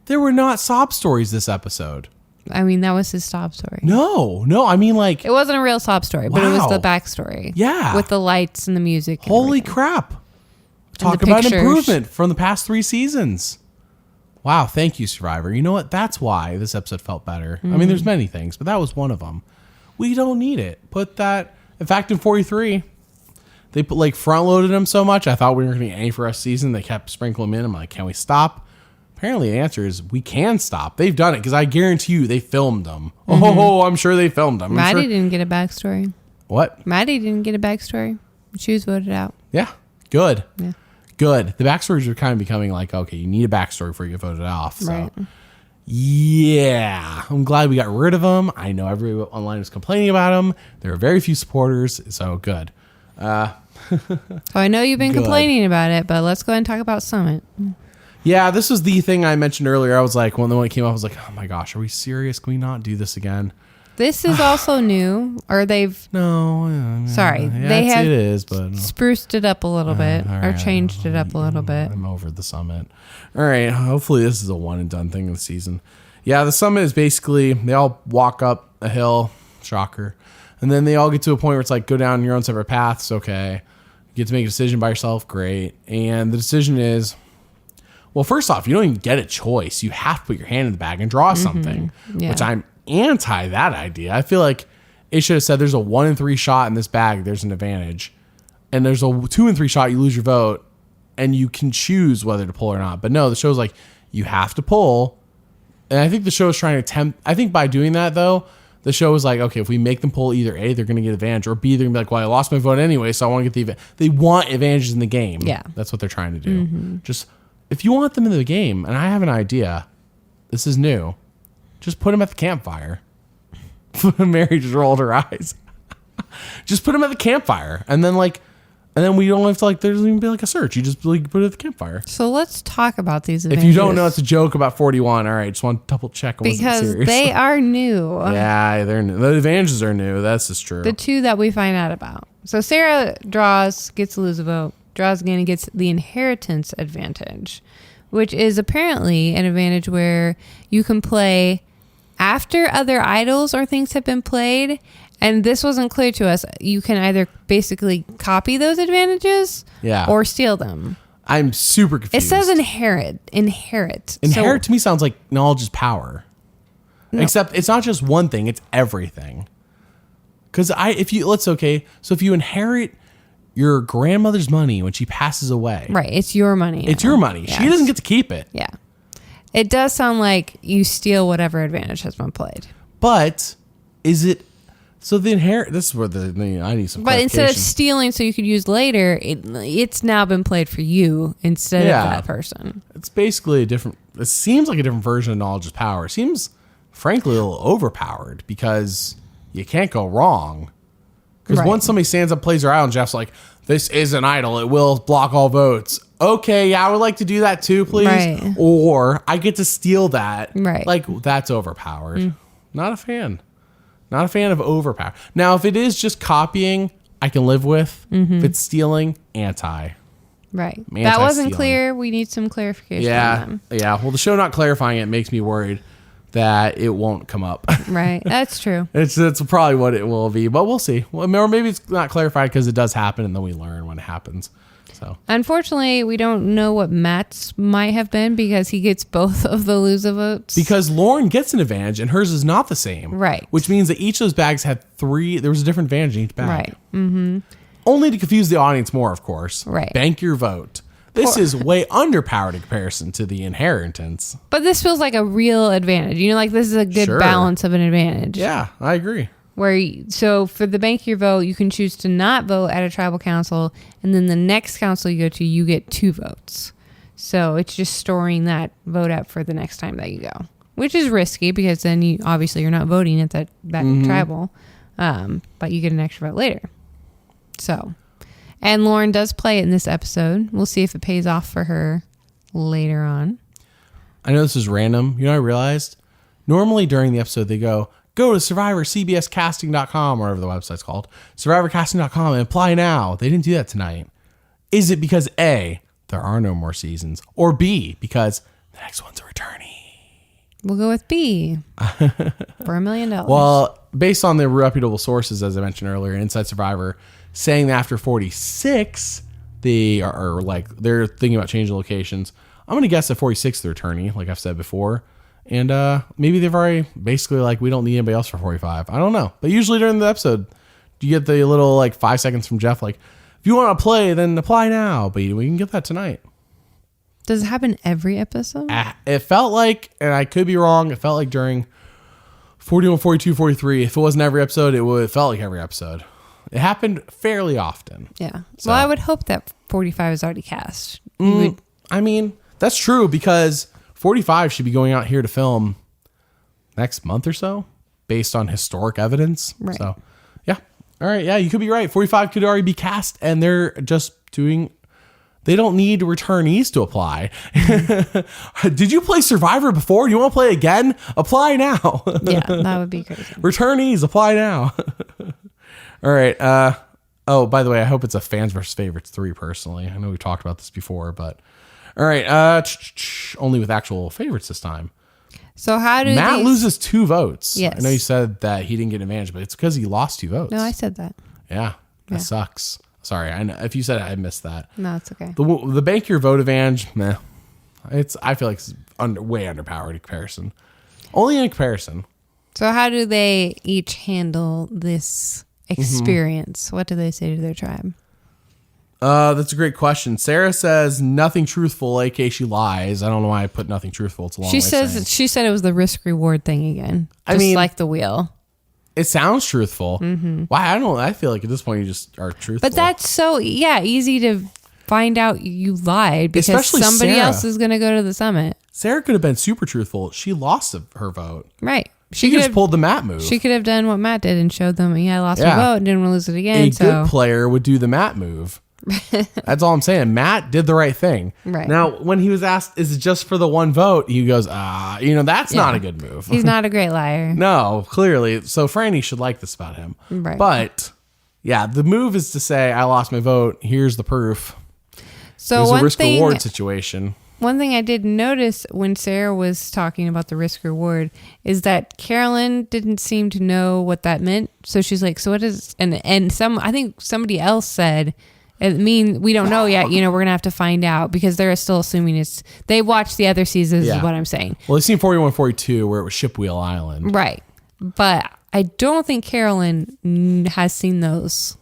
S1: There were not sob stories this episode.
S2: I mean, that was his sob story.
S1: No. I mean, like...
S2: It wasn't a real sob story, but it was the backstory.
S1: Yeah.
S2: With the lights and the music. And
S1: holy crap. Talk about improvement from the past 3 seasons. Wow, thank you, Survivor. You know what? That's why this episode felt better. Mm-hmm. I mean, there's many things, but that was one of them. We don't need it. Put that... In fact, in 43, they front-loaded them so much, I thought we weren't going to get any for us season. They kept sprinkling them in. I'm like, can we stop? Apparently, the answer is we can stop. They've done it because I guarantee you they filmed them. Mm-hmm. Oh, I'm sure they filmed them.
S2: Maddie didn't get a backstory.
S1: What?
S2: Maddie didn't get a backstory. She was voted out.
S1: Yeah, good.
S2: Yeah.
S1: Good. The backstories are kind of becoming like, okay, you need a backstory before you get voted off. So,
S2: right.
S1: Yeah, I'm glad we got rid of them. I know everyone online was complaining about them. There are very few supporters, so good.
S2: So I know you've been complaining about it, but let's go ahead and talk about Summit.
S1: Yeah, this was the thing I mentioned earlier. I was like, when it came up, I was like, oh my gosh, are we serious? Can we not do this again?
S2: This is also new, or they've...
S1: No.
S2: Sorry.
S1: Yeah,
S2: they have
S1: it is, but...
S2: spruced it up a little bit,
S1: right,
S2: or changed it up a little bit.
S1: I'm over the Summit. All right, hopefully this is a one and done thing of the season. Yeah, the Summit is basically, they all walk up a hill, shocker, and then they all get to a point where it's like, go down your own separate paths, okay. You get to make a decision by yourself, great. And the decision is... Well, first off, you don't even get a choice. You have to put your hand in the bag and draw something, which I'm anti that idea. I feel like it should have said there's a 1 in 3 shot in this bag. There's an advantage. And there's a 2 in 3 shot. You lose your vote and you can choose whether to pull or not. But no, the show's like, you have to pull. And I think the show is trying to attempt. I think by doing that, though, the show is like, okay, if we make them pull either A, they're going to get advantage, or B, they're going to be like, well, I lost my vote anyway, so I want to get the advantage. They want advantages in the game.
S2: Yeah.
S1: That's what they're trying to do. Mm-hmm. Just... If you want them in the game, and I have an idea, this is new, just put them at the campfire. Mary just rolled her eyes. Just put them at the campfire, and then we don't have to there's even be a search. You just put it at the campfire.
S2: So let's talk about these advantages.
S1: If you don't know, it's a joke about 41. All right, just want to double check.
S2: Because they are new.
S1: Yeah, they're new. The advantages are new. That's just true.
S2: The 2 that we find out about. So Sarah draws, gets to lose a vote. Draws again and gets the inheritance advantage, which is apparently an advantage where you can play after other idols or things have been played. And this wasn't clear to us. You can either basically copy those advantages or steal them.
S1: I'm super confused.
S2: It says inherit.
S1: Inherit to me sounds like knowledge is power. No. Except it's not just one thing, it's everything. Because if you inherit your grandmother's money when she passes away.
S2: Right, it's your money.
S1: It's your money. Yes. She doesn't get to keep it.
S2: Yeah. It does sound like you steal whatever advantage has been played.
S1: But is it... So the inherit... This is where I need some
S2: But instead of stealing so you could use later, it's now been played for you instead of that person.
S1: It's basically a different... It seems like a different version of knowledge is power. It seems, frankly, a little overpowered because you can't go wrong. Because once somebody stands up, plays their idol, and Jeff's like, this is an idol. It will block all votes. Okay, yeah, I would like to do that too, please.
S2: Right.
S1: Or I get to steal that.
S2: Right.
S1: Like, that's overpowered. Not a fan. Not a fan of overpower. Now, if it is just copying, I can live with. If it's stealing, anti.
S2: Right. That wasn't clear. We need some clarification on that.
S1: Yeah. Well, the show not clarifying it makes me worried that it won't come up.
S2: Right. That's true.
S1: It's probably what it will be, but we'll see. Well, or maybe it's not clarified because it does happen and then we learn when it happens. So
S2: unfortunately, we don't know what Matt's might have been because he gets both of the loser votes.
S1: Because Lauren gets an advantage and hers is not the same.
S2: Right.
S1: Which means that each of those bags had there was a different advantage in each bag.
S2: Right. Mm-hmm.
S1: Only to confuse the audience more, of course.
S2: Right.
S1: Bank your vote. This is way underpowered in comparison to the inheritance.
S2: But this feels like a real advantage. Like this is a good balance of an advantage.
S1: Yeah, I agree.
S2: So for the bank your vote, you can choose to not vote at a tribal council, and then the next council you go to, you get 2 votes. So it's just storing that vote up for the next time that you go, which is risky because then you're not voting at that tribal, but you get an extra vote later. So, and Lauren does play it in this episode. We'll see if it pays off for her later on.
S1: I know this is random. I realized normally during the episode they go to survivorcbscasting.com, or whatever the website's called, survivorcasting.com, and apply now. They didn't do that tonight. Is it because A, there are no more seasons, or B, because the next one's a returnee?
S2: We'll go with B for $1 million.
S1: Well, based on the reputable sources, as I mentioned earlier, Inside Survivor, saying that after 46, they're thinking about changing locations. I'm going to guess that 46 is the returnee, like I've said before. And maybe they've already basically we don't need anybody else for 45. I don't know. But usually during the episode, you get the little 5 seconds from Jeff, if you want to play, then apply now. But we can get that tonight.
S2: Does it happen every episode?
S1: It felt like, and I could be wrong, it felt like during 41, 42, 43. If it wasn't every episode, it felt like every episode. It happened fairly often.
S2: Yeah. So. Well, I would hope that 45 is already cast.
S1: I mean, that's true because 45 should be going out here to film next month or so based on historic evidence.
S2: Right.
S1: So, yeah. All right. Yeah, you could be right. 45 could already be cast and they're just they don't need returnees to apply. Did you play Survivor before? Do you want to play again? Apply now.
S2: Yeah, that would be crazy.
S1: Returnees, apply now. All right. By the way, I hope it's a fans versus favorites 3 personally. I know we talked about this before, but all right. Only with actual favorites this time.
S2: So how do
S1: Matt loses 2 votes?
S2: Yes.
S1: I know you said that he didn't get an advantage, but it's because he lost 2 votes.
S2: No, I said that.
S1: Yeah, that sucks. Sorry, I know, if you said it, I missed that.
S2: No, it's okay.
S1: The bank your vote advantage, meh. I feel like it's way underpowered in comparison. Only in comparison.
S2: So how do they each handle this experience? What do they say to their tribe?
S1: That's a great question. Sarah says nothing truthful, aka she lies. I don't know why I put nothing truthful. It's a long way saying.
S2: She said it was the risk reward thing again. Just like the wheel.
S1: It sounds truthful. Why? I don't. I feel like at this point you just are truthful.
S2: But that's so easy to find out you lied because
S1: especially
S2: somebody
S1: Sarah.
S2: Else is going to go to the summit.
S1: Sarah could have been super truthful. She lost her vote.
S2: Right.
S1: She just pulled the Matt move.
S2: She could have done what Matt did and showed them, I lost my vote and didn't want to lose it again.
S1: A good player would do the Matt move. That's all I'm saying. Matt did the right thing.
S2: Right.
S1: Now, when he was asked, is it just for the 1 vote? He goes, that's not a good move.
S2: He's not a great liar.
S1: No, clearly. So Franny should like this about him.
S2: Right.
S1: But, the move is to say, I lost my vote. Here's the proof.
S2: So
S1: There's
S2: one
S1: a risk
S2: thing,
S1: reward situation.
S2: one thing I did notice when Sarah was talking about the risk reward is that Carolyn didn't seem to know what that meant. So she's like, so what is, and I think somebody else said, it mean we don't know yet. We're going to have to find out because they're still assuming they watched the other seasons is what I'm saying.
S1: Well, they've seen 41, 42 where it was Shipwheel Island.
S2: Right. But I don't think Carolyn has seen those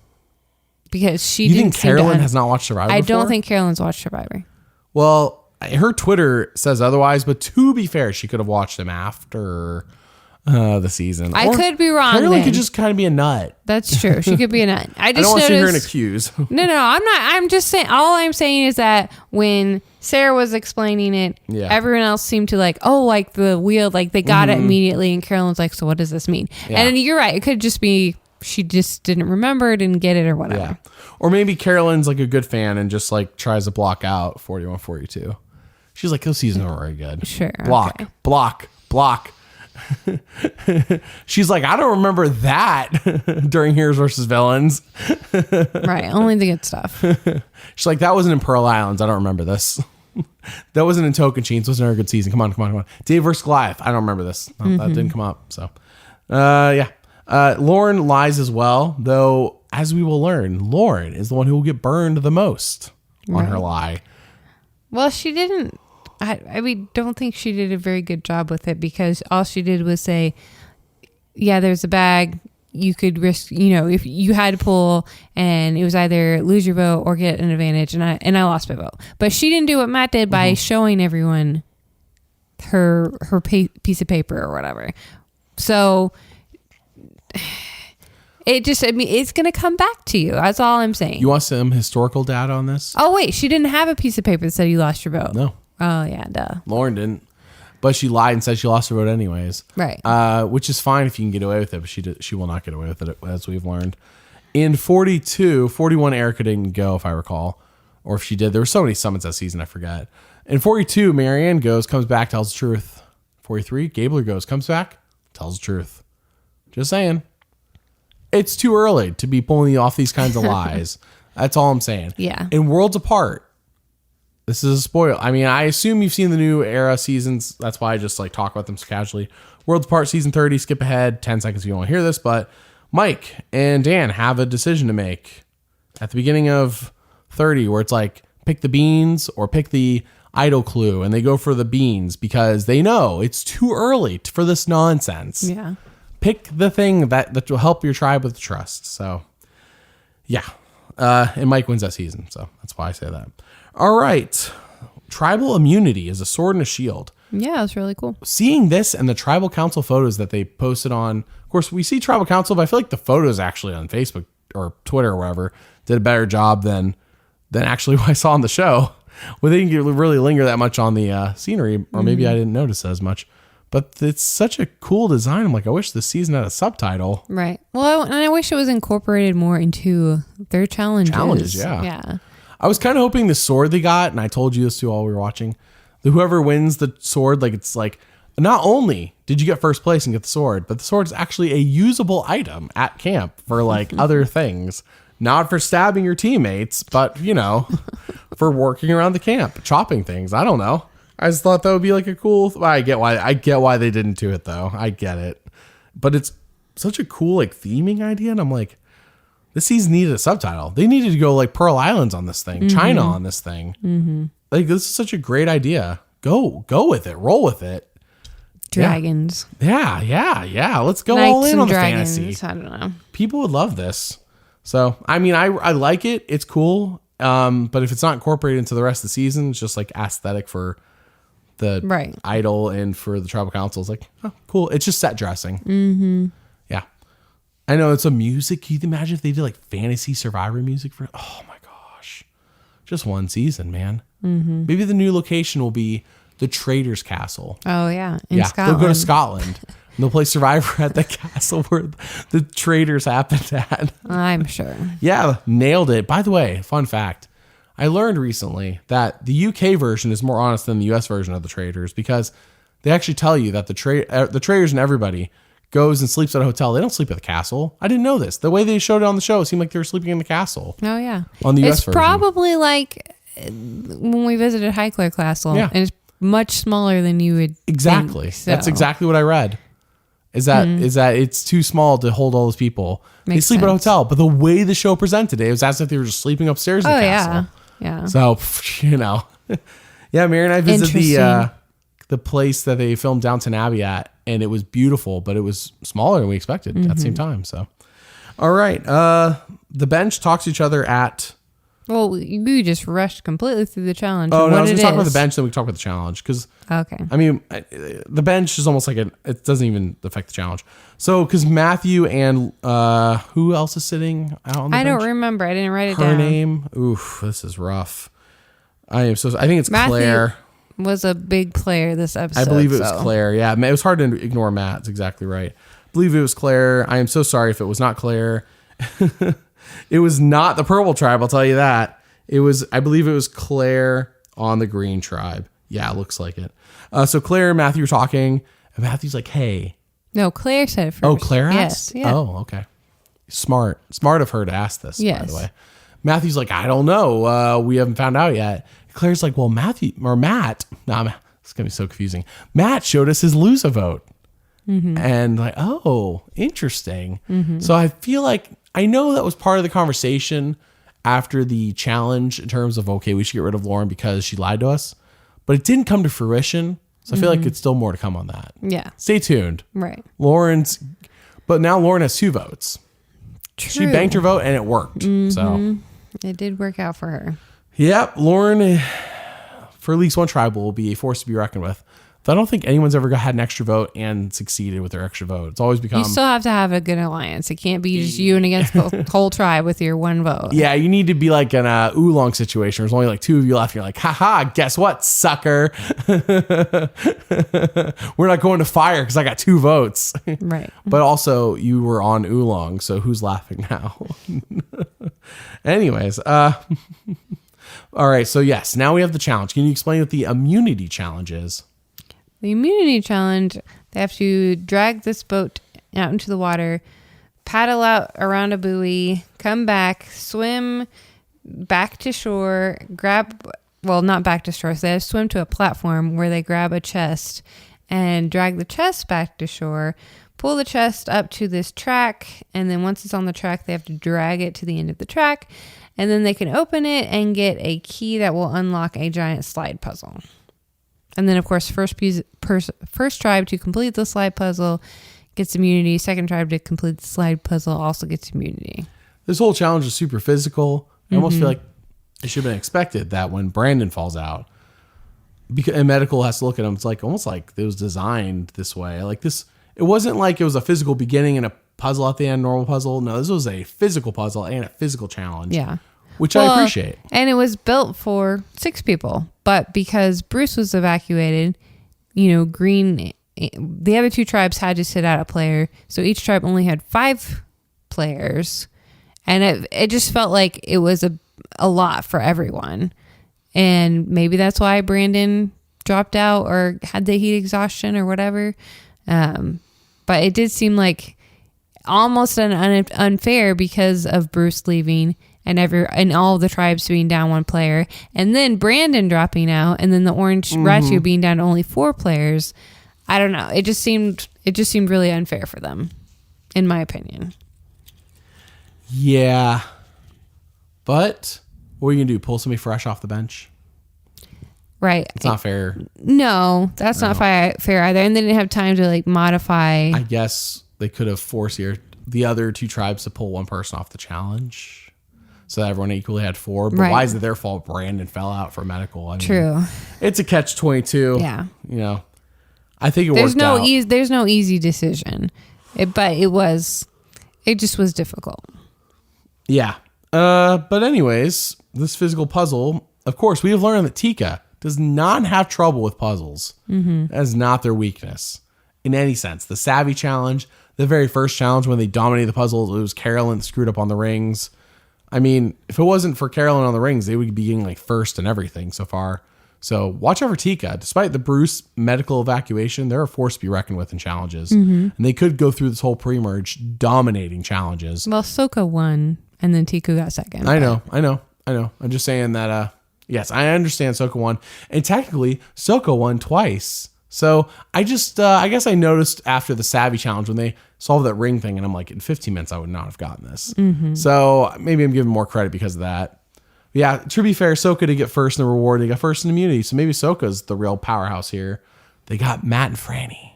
S2: because she didn't. You think
S1: Carolyn has not watched Survivor before?
S2: I don't think Carolyn's watched Survivor.
S1: Well, her Twitter says otherwise, but to be fair, she could have watched them after the season.
S2: I could be wrong.
S1: Carolyn could just kind of be a nut.
S2: That's true. She could be a nut. I
S1: don't want to see her and accuse.
S2: No, I'm not. I'm just saying. All I'm saying is that when Sarah was explaining it, everyone else seemed to like the wheel, like they got it immediately, and Carolyn's like, "So what does this mean?" Yeah. And you're right. It could just be she just didn't remember, didn't get it, or whatever. Yeah.
S1: Or maybe Carolyn's like a good fan and just like tries to block out 41, 42. She's like, those seasons are very good.
S2: Sure.
S1: Block. She's like, I don't remember that during Heroes versus Villains.
S2: Right. Only the good stuff.
S1: She's like, that wasn't in Pearl Islands. I don't remember this. That wasn't in Tocantins. Wasn't a good season. Come on. Dave versus Goliath. I don't remember this. No, that didn't come up. So, yeah. Lauren lies as well, though, as we will learn, Lauren is the one who will get burned the most on her lie.
S2: Well, she didn't. I don't think she did a very good job with it because all she did was say, yeah, there's a bag. You could risk, if you had to pull and it was either lose your vote or get an advantage. And I lost my vote. But she didn't do what Matt did by showing everyone her piece of paper or whatever. So it's going to come back to you. That's all I'm saying.
S1: You want some historical data on this?
S2: Oh, wait. She didn't have a piece of paper that said you lost your vote.
S1: No.
S2: Oh, yeah, duh.
S1: Lauren didn't. But she lied and said she lost her vote anyways.
S2: Right.
S1: Which is fine if you can get away with it, but she will not get away with it, as we've learned. In 41, Erica didn't go, if I recall. Or if she did. There were so many summons that season, I forget. In 42, Marianne goes, comes back, tells the truth. 43, Gabler goes, comes back, tells the truth. Just saying. It's too early to be pulling off these kinds of lies. That's all I'm saying.
S2: Yeah.
S1: In Worlds Apart, this is a spoil. I mean, I assume you've seen the new era seasons. That's why I just talk about them so casually. Worlds Apart season 30, skip ahead 10 seconds if you want to hear this. But Mike and Dan have a decision to make at the beginning of 30 where it's like, pick the beans or pick the idol clue. And they go for the beans because they know it's too early for this nonsense.
S2: Yeah.
S1: Pick the thing that will help your tribe with trust. So, yeah. And Mike wins that season. So that's why I say that. All right. Tribal immunity is a sword and a shield.
S2: Yeah, it was really cool.
S1: Seeing this and the tribal council photos that they posted on, of course, we see tribal council, but I feel like the photos actually on Facebook or Twitter or wherever did a better job than actually what I saw on the show. Well, they didn't really linger that much on the scenery, or maybe I didn't notice as much. But it's such a cool design. I'm like, I wish this season had a subtitle.
S2: Right. Well, and I wish it was incorporated more into their challenges.
S1: Yeah. I was kind of hoping the sword they got, and I told you this too while we were watching, whoever wins the sword, it's like, not only did you get first place and get the sword, but the sword is actually a usable item at camp for other things. Not for stabbing your teammates, but, for working around the camp, chopping things. I don't know. I just thought that would be a cool. I get why they didn't do it though. I get it, but it's such a cool theming idea, and I'm like, this season needed a subtitle. They needed to go Pearl Islands on this thing, China on this thing. Mm-hmm. This is such a great idea. Go with it. Roll with it.
S2: Dragons.
S1: Yeah. Let's go
S2: Knights
S1: all in on the
S2: dragons.
S1: fantasy.
S2: I don't know.
S1: People would love this. So, I mean, I like it. It's cool. But if it's not incorporated into the rest of the season, it's just aesthetic for the idol and for the tribal council. It's oh, cool. It's just set dressing.
S2: Mm-hmm.
S1: Yeah. I know it's a music. Can you imagine if they did fantasy Survivor music for, oh my gosh, just one season, man. Mm-hmm. Maybe the new location will be the Trader's Castle.
S2: Oh yeah. In Scotland.
S1: They'll go to Scotland and they'll play Survivor at the castle where the traders happened at.
S2: I'm sure.
S1: Yeah. Nailed it. By the way, fun fact. I learned recently that the UK version is more honest than the US version of the Traders because they actually tell you that the Traders and everybody goes and sleeps at a hotel. They don't sleep at the castle. I didn't know this. The way they showed it on the show, it seemed like they were sleeping in the castle.
S2: Oh, yeah.
S1: On the US version.
S2: It's probably when we visited Highclere Castle,
S1: Yeah.
S2: and it's much smaller than you would
S1: Exactly.
S2: think, so.
S1: That's exactly what I read. Is that it's too small to hold all those people. They
S2: Makes
S1: sleep at a
S2: sense.
S1: hotel, but the way the show presented it was as if they were just sleeping upstairs in the
S2: Oh
S1: castle.
S2: yeah.
S1: So, yeah, Mary and I visited
S2: Interesting.
S1: the place that they filmed Downton Abbey at, and it was beautiful, but it was smaller than we expected at the same time. So, all right. The bench talks to each other at...
S2: Well, we just rushed completely through the challenge.
S1: Oh,
S2: and
S1: no, I
S2: what
S1: was going
S2: it
S1: to talk about the
S2: is.
S1: bench, then we can talk about the challenge, because...
S2: Okay.
S1: I mean, the bench is almost like it doesn't even affect the challenge. So, because Matthew and who else is sitting out on the
S2: I
S1: bench?
S2: don't remember. I didn't write it
S1: Her
S2: down.
S1: name? Oof, this is rough. I think it's
S2: Matthew
S1: Claire.
S2: was a big player this episode.
S1: I believe it was
S2: so.
S1: Claire. Yeah, it was hard to ignore Matt. It's exactly right. I believe it was Claire. I am so sorry if it was not Claire. It was not the Purple Tribe, I'll tell you that. I believe it was Claire on the Green Tribe. Yeah, it looks like it. So Claire and Matthew are talking, and Matthew's like, hey.
S2: No, Claire said it first.
S1: Oh, Claire
S2: Yes.
S1: asked?
S2: Yeah.
S1: Oh, okay. Smart of her to ask this, by
S2: Yes.
S1: the way. Matthew's like, I don't know. We haven't found out yet. Claire's like, well, Matt. It's going to be so confusing. Matt showed us his lose a vote. And like, oh, interesting. So I feel like, I know that was part of the conversation after the challenge in terms of, okay, we should get rid of Lauren because she lied to us, but it didn't come to fruition. So I feel like it's still more to come on that.
S2: Yeah.
S1: Stay tuned.
S2: Right.
S1: But now Lauren has 2 votes.
S2: True.
S1: She banked her vote and it worked. So,
S2: It did work out for her.
S1: yep, Lauren, for at least one tribe, will be a force to be reckoned with. But I don't think anyone's ever had an extra vote and succeeded with their extra vote. It's always become...
S2: You still have to have a good alliance. It can't be just you and against the whole tribe with your one vote.
S1: Yeah, you need to be like in a oolong situation. There's only like 2 of you left. And you're like, haha, guess what, sucker? We're not going to fire because I got 2 votes.
S2: Right.
S1: But also, you were on oolong, so who's laughing now? Anyways, all right, so yes, now we have the challenge. Can you explain what the immunity challenge is?
S2: The immunity challenge, they have to drag this boat out into the water, paddle out around a buoy, come back, swim back to shore, not back to shore. So they have to swim to a platform where they grab a chest and drag the chest back to shore, pull the chest up to this track, and then once it's on the track, they have to drag it to the end of the track, and then they can open it and get a key that will unlock a giant slide puzzle. And then, of course, first tribe to complete the slide puzzle gets immunity. Second tribe to complete the slide puzzle also gets immunity.
S1: This whole challenge is super physical. I almost feel like it should have been expected that when Brandon falls out, and medical has to look at him, it's like almost like it was designed this way. Like this, it wasn't like it was a physical beginning and a puzzle at the end, normal puzzle. No, this was a physical puzzle and a physical challenge.
S2: Yeah.
S1: Which I appreciate.
S2: And it was built for 6 people. But because Bruce was evacuated, the other 2 tribes had to sit out a player. So each tribe only had 5 players. And it just felt like it was a lot for everyone. And maybe that's why Brandon dropped out or had the heat exhaustion or whatever. But it did seem like almost unfair because of Bruce leaving and all the tribes being down 1 player, and then Brandon dropping out, and then the Orange Ratu being down to only 4 players. I don't know. It just seemed really unfair for them, in my opinion.
S1: Yeah. But what are you going to do? Pull somebody fresh off the bench?
S2: Right.
S1: It's not fair.
S2: No, that's not fair either. And they didn't have time to modify.
S1: I guess they could have forced the other 2 tribes to pull 1 person off the challenge, so that everyone equally had 4. But why is it their fault Brandon fell out for medical? I mean,
S2: True.
S1: It's a catch-22.
S2: Yeah.
S1: I think it worked out.
S2: There's no easy decision, but it just was difficult.
S1: Yeah. But anyways, this physical puzzle, of course, we have learned that Tika does not have trouble with puzzles. That is not their weakness in any sense. The Savvy Challenge, the very first challenge when they dominated the puzzles, it was Carolyn that screwed up on the rings. I mean, if it wasn't for Carolyn on the rings, they would be getting first and everything so far. So watch out for Tika. Despite the Bruce medical evacuation, they're a force to be reckoned with in challenges. And they could go through this whole pre-merge dominating challenges.
S2: Well, Soka won, and then Tiku got second.
S1: I know. I'm just saying that, Yes, I understand Soko won. And technically, Soko won twice. So I just, I guess I noticed after the Savvy Challenge when they solved that ring thing, and I'm like, in 15 minutes, I would not have gotten this. So maybe I'm giving more credit because of that. Yeah, to be fair, Soko did get first in the reward. They got first in immunity. So maybe Soko's the real powerhouse here. They got Matt and Franny,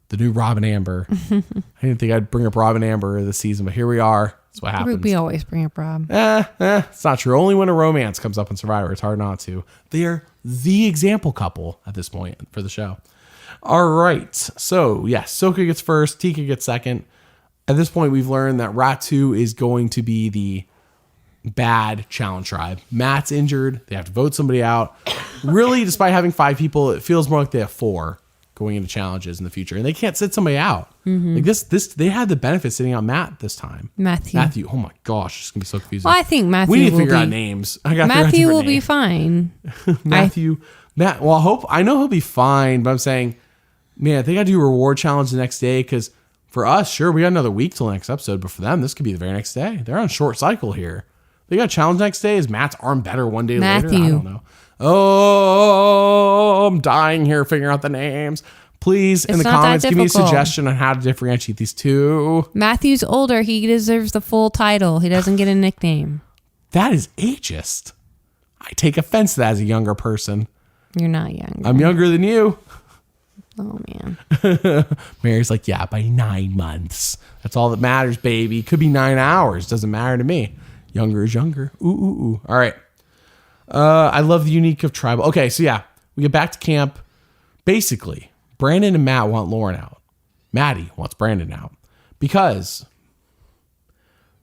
S1: the new Robin Amber. I didn't think I'd bring up Robin Amber this season, but here we are. That's what happens.
S2: We always bring up Rob.
S1: It's not true. Only when a romance comes up in Survivor. It's hard not to. They are the example couple at this point for the show. All right. So, yes, Soko gets first. Tika gets second. At this point, we've learned that Ratu is going to be the bad challenge tribe. Matt's injured. They have to vote somebody out. Really, despite having 5 people, it feels more like they have 4 going into challenges in the future. And they can't sit somebody out. Like this, they had the benefit sitting out Matt this time. Matthew. Oh my gosh, it's going to be so confusing.
S2: Well, I think Matthew
S1: we need to figure out names.
S2: Matthew will be fine.
S1: Matt, well, I know he'll be fine, but I'm saying, man, they got to do a reward challenge the next day because for us, sure, we got another week till the next episode, but for them, this could be the very next day. They're on short cycle here. They got a challenge next day. Is Matt's arm better one day later? I don't know. Oh, I'm dying here figuring out the names. Please, in the comments, give me a suggestion on how to differentiate these two.
S2: Matthew's older. He deserves the full title. He doesn't get a nickname.
S1: That is ageist. I take offense to that as a younger person.
S2: You're not younger.
S1: I'm younger than you.
S2: Oh, man.
S1: Mary's like, yeah, by 9 months. That's all that matters, baby. Could be 9 hours. Doesn't matter to me. Younger is younger. Ooh. All right. I love the unique of tribal. Okay, so yeah, we get back to camp. Basically, Brandon and Matt want Lauren out. Maddie wants Brandon out because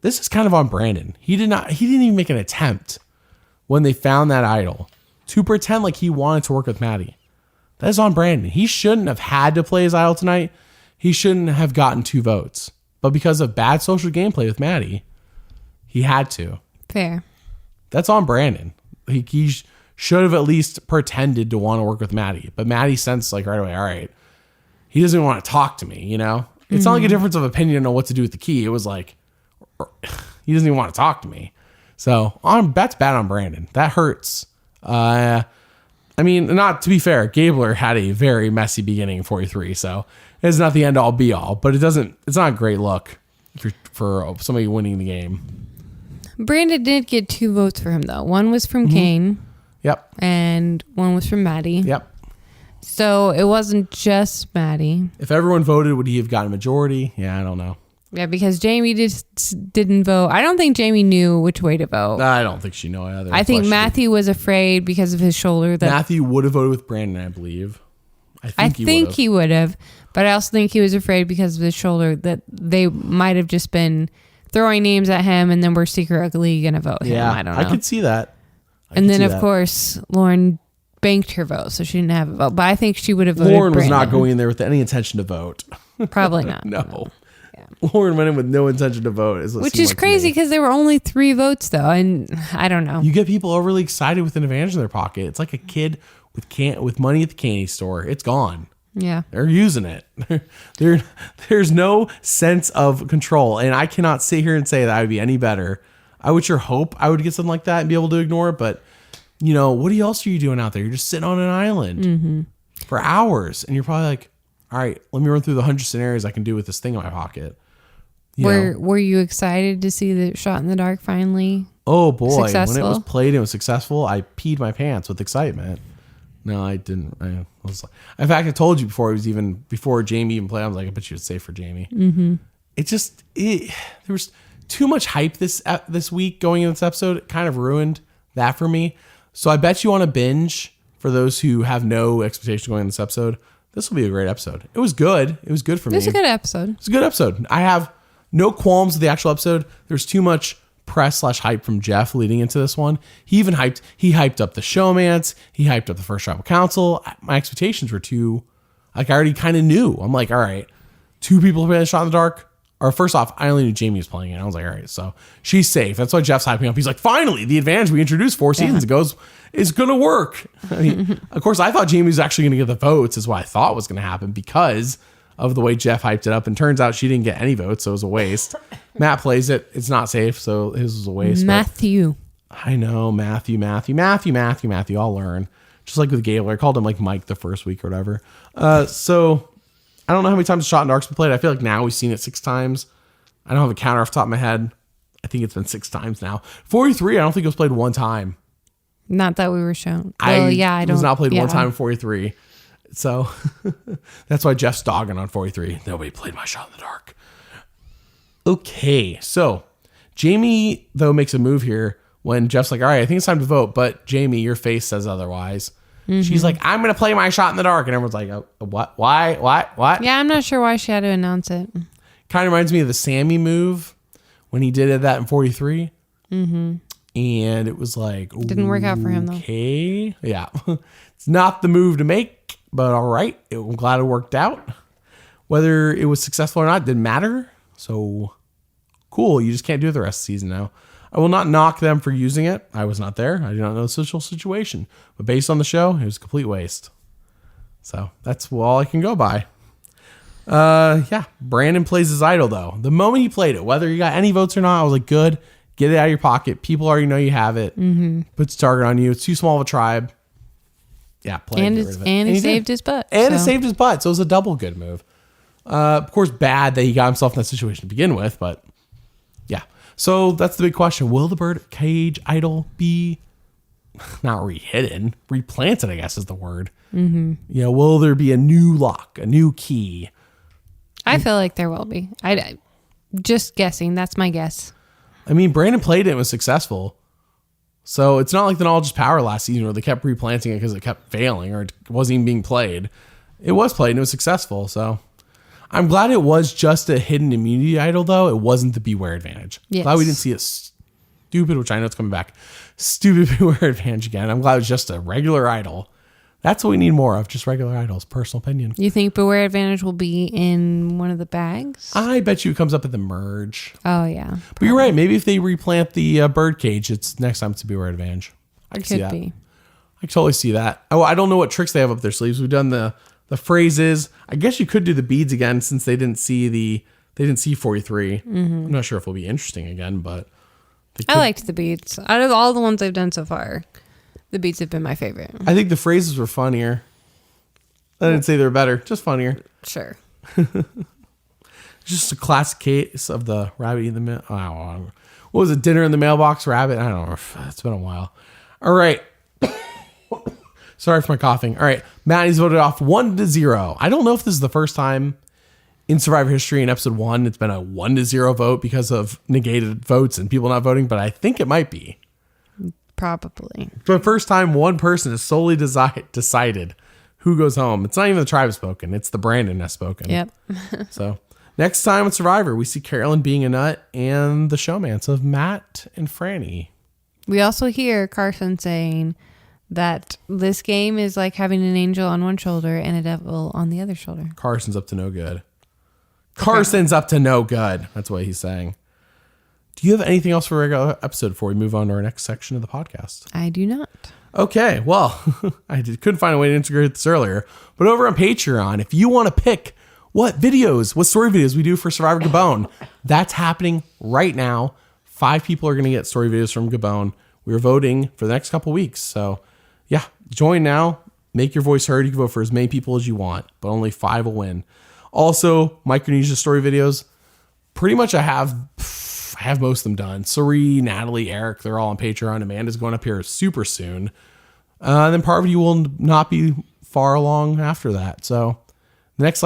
S1: this is kind of on Brandon. He didn't even make an attempt when they found that idol to pretend like he wanted to work with Maddie. That is on Brandon. He shouldn't have had to play his idol tonight. He shouldn't have gotten 2 votes. But because of bad social gameplay with Maddie, he had to.
S2: Fair.
S1: That's on Brandon. He should have at least pretended to want to work with Maddie. But Maddie sensed like right away, all right, he doesn't want to talk to me, you know? It's not like a difference of opinion on what to do with the key. It was like, he doesn't even want to talk to me. So that's bad on Brandon. That hurts. I mean, not to be fair, Gabler had a very messy beginning in 43. So it's not the end all be all, but it's not a great look for somebody winning the game.
S2: Brandon did get 2 votes for him, though. One was from Kane.
S1: Yep.
S2: And one was from Maddie.
S1: Yep.
S2: So it wasn't just Maddie.
S1: If everyone voted, would he have gotten a majority? Yeah, I don't know.
S2: Yeah, because Jamie just didn't vote. I don't think Jamie knew which way to vote.
S1: I don't think she knew either.
S2: I think Matthew was afraid because of his shoulder. That
S1: Matthew would have voted with Brandon, I believe.
S2: I think he would have. But I also think he was afraid because of his shoulder that they might have just been throwing names at him and then we're secretly going to vote him. I don't know.
S1: I could see that.
S2: And then, of course, Lauren banked her vote, so she didn't have a vote. But I think she would have voted
S1: Lauren was
S2: Brandon.
S1: not going in there with any intention to vote.
S2: Probably not.
S1: No. Yeah. Lauren went in with no intention to vote.
S2: Which is crazy because there were only 3 votes, though. And I don't know.
S1: You get people overly excited with an advantage in their pocket. It's like a kid with money at the candy store. It's gone.
S2: Yeah.
S1: They're using it. There's no sense of control. And I cannot sit here and say that I would be any better. I would sure hope I would get something like that and be able to ignore it. But, you know, what else are you doing out there? You're just sitting on an island for hours. And you're probably like, all right, let me run through the 100 scenarios I can do with this thing in my pocket.
S2: Were you excited to see the shot in the dark finally?
S1: Oh, boy.
S2: Successful?
S1: When it was played and it was successful, I peed my pants with excitement. No, I didn't. In fact, I told you before Jamie even played, I was like, I bet you it's safe for Jamie. Mm-hmm. There was too much hype this week going into this episode. It kind of ruined that for me. So I bet you on a binge for those who have no expectation going into this episode. This will be a great episode. It was good. It was good for me.
S2: It was a good episode.
S1: It's a good episode. I have no qualms with the actual episode. There's too much press/hype from Jeff leading into this one. He hyped up the showmance. He hyped up the first tribal council. My expectations were too, like I already kind of knew. I'm like, all right, 2 people playing the shot in the dark. Or first off, I only knew Jamie was playing it. I was like, all right, so she's safe. That's why Jeff's hyping up. He's like, finally, the advantage we introduced 4 seasons ago is going to work. I mean, of course, I thought Jamie was actually going to get the votes is what I thought was going to happen because of the way Jeff hyped it up. And turns out she didn't get any votes, so it was a waste. Matt plays it. It's not safe, so his was a waste.
S2: Matthew.
S1: I know, Matthew. I'll learn. Just like with Gabler. I called him like Mike the first week or whatever. So I don't know how many times Shot in the Dark's been played. I feel like now we've seen it 6 times. I don't have a counter off the top of my head. I think it's been 6 times now. 43, I don't think it was played 1 time.
S2: Not that we were shown. Well, I don't.
S1: It was not played 1 time in 43. So that's why Jeff's dogging on 43. Nobody played my Shot in the Dark. Okay, so Jamie, though, makes a move here when Jeff's like, all right, I think it's time to vote. But Jamie, your face says otherwise. Mm-hmm. She's like, I'm going to play my Shot in the Dark. And everyone's like, oh, what? Why? What?
S2: Yeah, I'm not sure why she had to announce it.
S1: Kind of reminds me of the Sammy move when he did that in 43. Mm-hmm. And it was like,
S2: didn't work out for him, though.
S1: Okay. Yeah. It's not the move to make, but all right. I'm glad it worked out. Whether it was successful or not didn't matter. So cool. You just can't do it the rest of the season now. I will not knock them for using it. I was not there. I do not know the social situation. But based on the show, it was a complete waste. So that's all I can go by. Yeah. Brandon plays his idol, though. The moment he played it, whether you got any votes or not, I was like, good. Get it out of your pocket. People already know you have it. Mm-hmm. Puts a target on you. It's too small of a tribe. Yeah, play
S2: and he saved his butt.
S1: And it saved his butt. So it was a double good move. Of course, bad that he got himself in that situation to begin with, but yeah. So that's the big question. Will the birdcage idol be not re-hidden? Replanted, I guess is the word. Mm-hmm. You know, will there be a new lock, a new key?
S2: I feel like there will be. I just guessing. That's my guess.
S1: I mean, Brandon played it and was successful. So it's not like the Knowledge is Power last season where they kept replanting it because it kept failing or it wasn't even being played. It was played and it was successful. So I'm glad it was just a hidden immunity idol, though. It wasn't the Beware Advantage.
S2: Yes.
S1: Glad we didn't see a stupid, which I know it's coming back, stupid Beware Advantage again. I'm glad it was just a regular idol. That's what we need more of, just regular idols. Personal opinion.
S2: You think Beware Advantage will be in one of the bags?
S1: I bet you it comes up at the merge.
S2: Oh, yeah. Probably.
S1: But you're right. Maybe if they replant the birdcage, it's next time it's a Beware Advantage. I can see that. I can totally see that. Oh, I don't know what tricks they have up their sleeves. We've done the phrases. I guess you could do the beads again since they didn't see 43. Mm-hmm. I'm not sure if it'll be interesting again, but
S2: I liked the beads. Out of all the ones I've done so far, the beats have been my favorite.
S1: I think the phrases were funnier. I didn't say they were better, just funnier.
S2: Sure.
S1: Just a classic case of the rabbit in the mail. What was it? Dinner in the mailbox rabbit? I don't know. It's been a while. All right. Sorry for my coughing. All right. Maddie's voted off 1-0. I don't know if this is the first time in Survivor history in episode 1 it's been a 1-0 vote because of negated votes and people not voting, but I think it might be.
S2: Probably.
S1: For the first time, one person has solely decided who goes home. It's not even the tribe spoken. It's the Brandon has spoken.
S2: Yep.
S1: So next time with Survivor, we see Carolyn being a nut and the showmance of Matt and Franny.
S2: We also hear Carson saying that this game is like having an angel on one shoulder and a devil on the other shoulder.
S1: Carson's up to no good. Carson's up to no good. That's what he's saying. Do you have anything else for a regular episode before we move on to our next section of the podcast?
S2: I do not.
S1: Okay, well, couldn't find a way to integrate this earlier, but over on Patreon, if you want to pick what story videos we do for Survivor Gabon, that's happening right now. 5 people are going to get story videos from Gabon. We're voting for the next couple weeks. So yeah, join now, make your voice heard. You can vote for as many people as you want, but only 5 will win. Also, Micronesia story videos, pretty much I have most of them done. Sari, Natalie, Eric, they're all on Patreon. Amanda's going up here super soon. And then Parvati will not be far along after that. So the next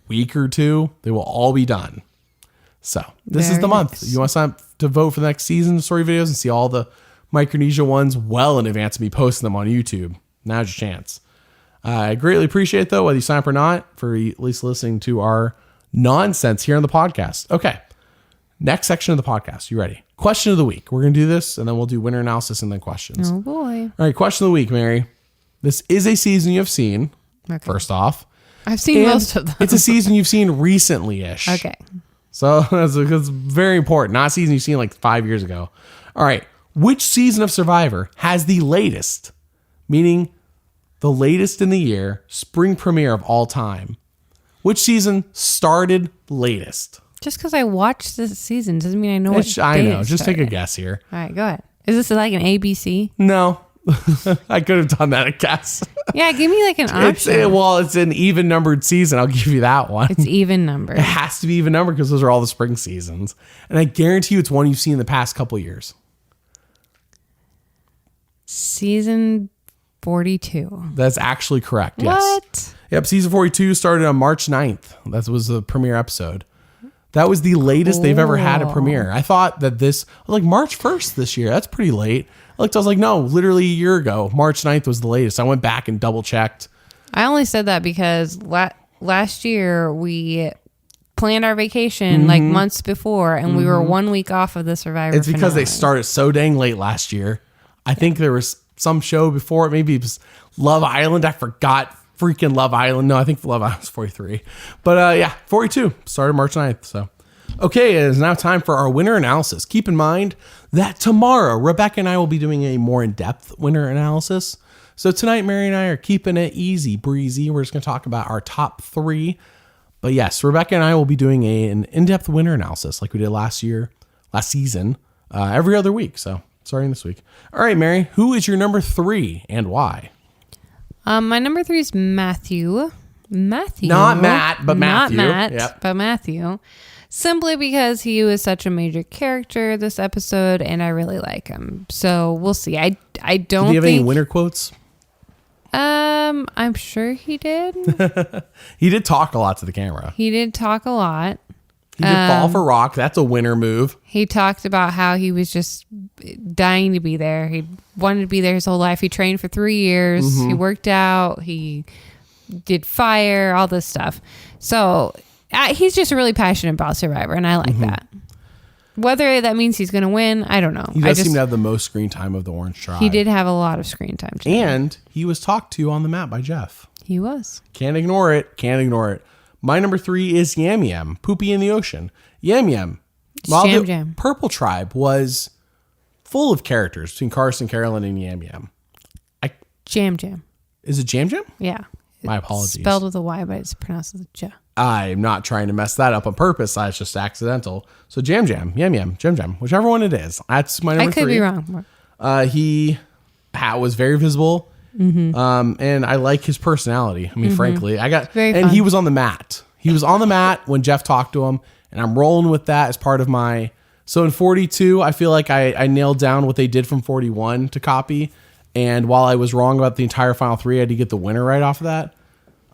S1: week or 2, they will all be done. So this is the month. You want to sign up to vote for the next season of story videos and see all the Micronesia ones well in advance of me posting them on YouTube. Now's your chance. I greatly appreciate, though, whether you sign up or not, for at least listening to our nonsense here on the podcast. Okay. Next section of the podcast. You ready? Question of the week. We're going to do this, and then we'll do winner analysis and then questions.
S2: Oh, boy.
S1: All right. Question of the week, Mary. This is a season you have seen, first off.
S2: I've seen most of them.
S1: It's a season you've seen recently-ish.
S2: Okay.
S1: So that's very important. Not a season you've seen 5 years ago. All right. Which season of Survivor has the latest, meaning the latest in the year, spring premiere of all time? Which season started latest?
S2: Just because I watched this season doesn't mean I know what
S1: I know. Just
S2: started.
S1: take a guess here.
S2: All right, go ahead. Is this like an ABC?
S1: No. I could have done that, I guess.
S2: Yeah, give me like an option.
S1: It's an even numbered season. I'll give you that one.
S2: It's even numbered.
S1: It has to be even numbered because those are all the spring seasons. And I guarantee you it's one you've seen in the past couple years.
S2: Season 42.
S1: That's actually correct. Yes.
S2: What?
S1: Yep. Season 42 started on March 9th. That was the premiere episode. That was the latest they've ever had a premiere. I thought that I was like March 1st this year. That's pretty late. I was like, no, literally a year ago. March 9th was the latest. I went back and double checked.
S2: I only said that because last year we planned our vacation like months before, and we were 1 week off of the Survivor
S1: It's because
S2: finale.
S1: they started so dang late last year. I think there was some show before it. Maybe it was Love Island. I forgot freaking Love Island. No, I think Love Island was 43. But yeah, 42 started March 9th. So, okay, it is now time for our winner analysis. Keep in mind that tomorrow, Rebecca and I will be doing a more in-depth winner analysis. So tonight, Mary and I are keeping it easy breezy. We're just going to talk about our top 3. But yes, Rebecca and I will be doing an in-depth winner analysis like we did last season, every other week. So starting this week. All right, Mary, who is your number 3 and why?
S2: My number 3 is Matthew. Matthew.
S1: Not Matt, but Matthew.
S2: Not Matt,
S1: Yep.
S2: but Matthew. Simply because he was such a major character this episode, and I really like him. So we'll see. I don't
S1: Do you have
S2: think...
S1: any winner quotes?
S2: I'm sure he did.
S1: He did talk a lot to the camera.
S2: He did talk a lot.
S1: He did fall for rock. That's a winner move.
S2: He talked about how he was just dying to be there. He wanted to be there his whole life. He trained for 3 years. He worked out. He did fire, all this stuff. So he's just really passionate about Survivor, and I like that. Whether that means he's going to win, I don't know.
S1: He does seem to have the most screen time of the Orange Tribe.
S2: He did have a lot of screen time today.
S1: And he was talked to on the map by Jeff.
S2: He was.
S1: Can't ignore it. Can't ignore it. My number 3 is Yam Yam, Poopy in the Ocean. Yam Yam. While
S2: Jam
S1: the
S2: Jam.
S1: Purple Tribe was full of characters between Carson, Carolyn, and Yam Yam.
S2: Jam Jam.
S1: Is it Jam Jam?
S2: Yeah.
S1: My apologies.
S2: Spelled with a Y, but it's pronounced with a J.
S1: I'm not trying to mess that up on purpose. It's just accidental. So Jam Jam, Yam Yam, Jam Jam, whichever one it is. That's my number 3.
S2: I could be wrong.
S1: He was very visible. And I like his personality. I mean, frankly,
S2: Very fun.
S1: he was on the mat. He was on the mat when Jeff talked to him, and I'm rolling with that as part of my. So in 42, I feel like I nailed down what they did from 41 to copy. And while I was wrong about the entire final 3, I had to get the winner right off of that.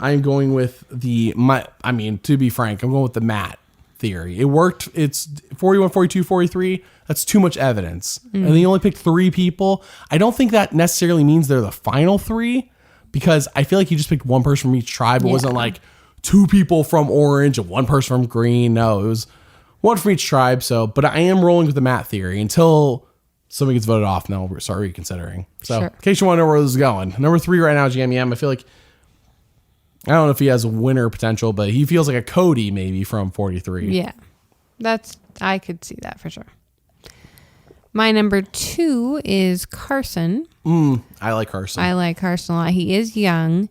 S1: I'm going with to be frank, I'm going with the Matt theory. It worked. It's 41, 42, 43. That's too much evidence. And they only picked 3 people. I don't think that necessarily means they're the final 3, because I feel like he just picked one person from each tribe. It wasn't like 2 people from Orange and 1 person from Green. No, it was 1 from each tribe. So, but I am rolling with the Matt theory until somebody gets voted off, and then we'll start reconsidering. So in case you want to know where this is going, number 3 right now is Yam Yam. I feel like, I don't know if he has winner potential, but he feels like a Cody maybe from 43.
S2: Yeah. I could see that for sure. My number 2 is Carson.
S1: I like Carson.
S2: I like Carson a lot. He is young,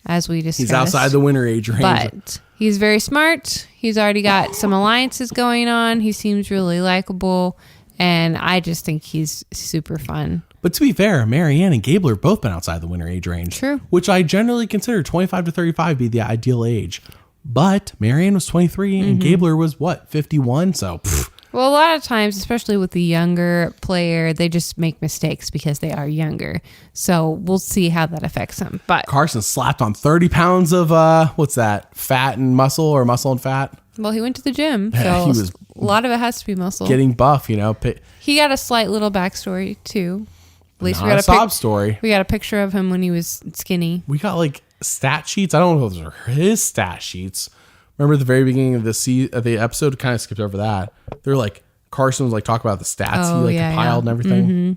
S2: as we discussed.
S1: He's outside the winner age range.
S2: But he's very smart. He's already got some alliances going on. He seems really likable. And I just think he's super fun. But
S1: to be fair, Marianne and Gabler both been outside the winter age range.
S2: True.
S1: Which I generally consider 25 to 35 be the ideal age. But Marianne was 23 and Gabler was 51? So,
S2: well, a lot of times, especially with the younger player, they just make mistakes because they are younger. So we'll see how that affects them. But
S1: Carson slapped on 30 pounds of, what's that, fat and muscle, or muscle and fat?
S2: Well, he went to the gym. So
S1: He was
S2: a lot of it has to be muscle.
S1: getting buff, you know.
S2: He got a slight little backstory, too. At least
S1: Not
S2: we got
S1: a sob story.
S2: We got a picture of him when he was skinny.
S1: We got like stat sheets. I don't know if those are his stat sheets. Remember at the very beginning of the episode, kind of skipped over that. They're like, Carson was like talking about the stats he compiled and everything.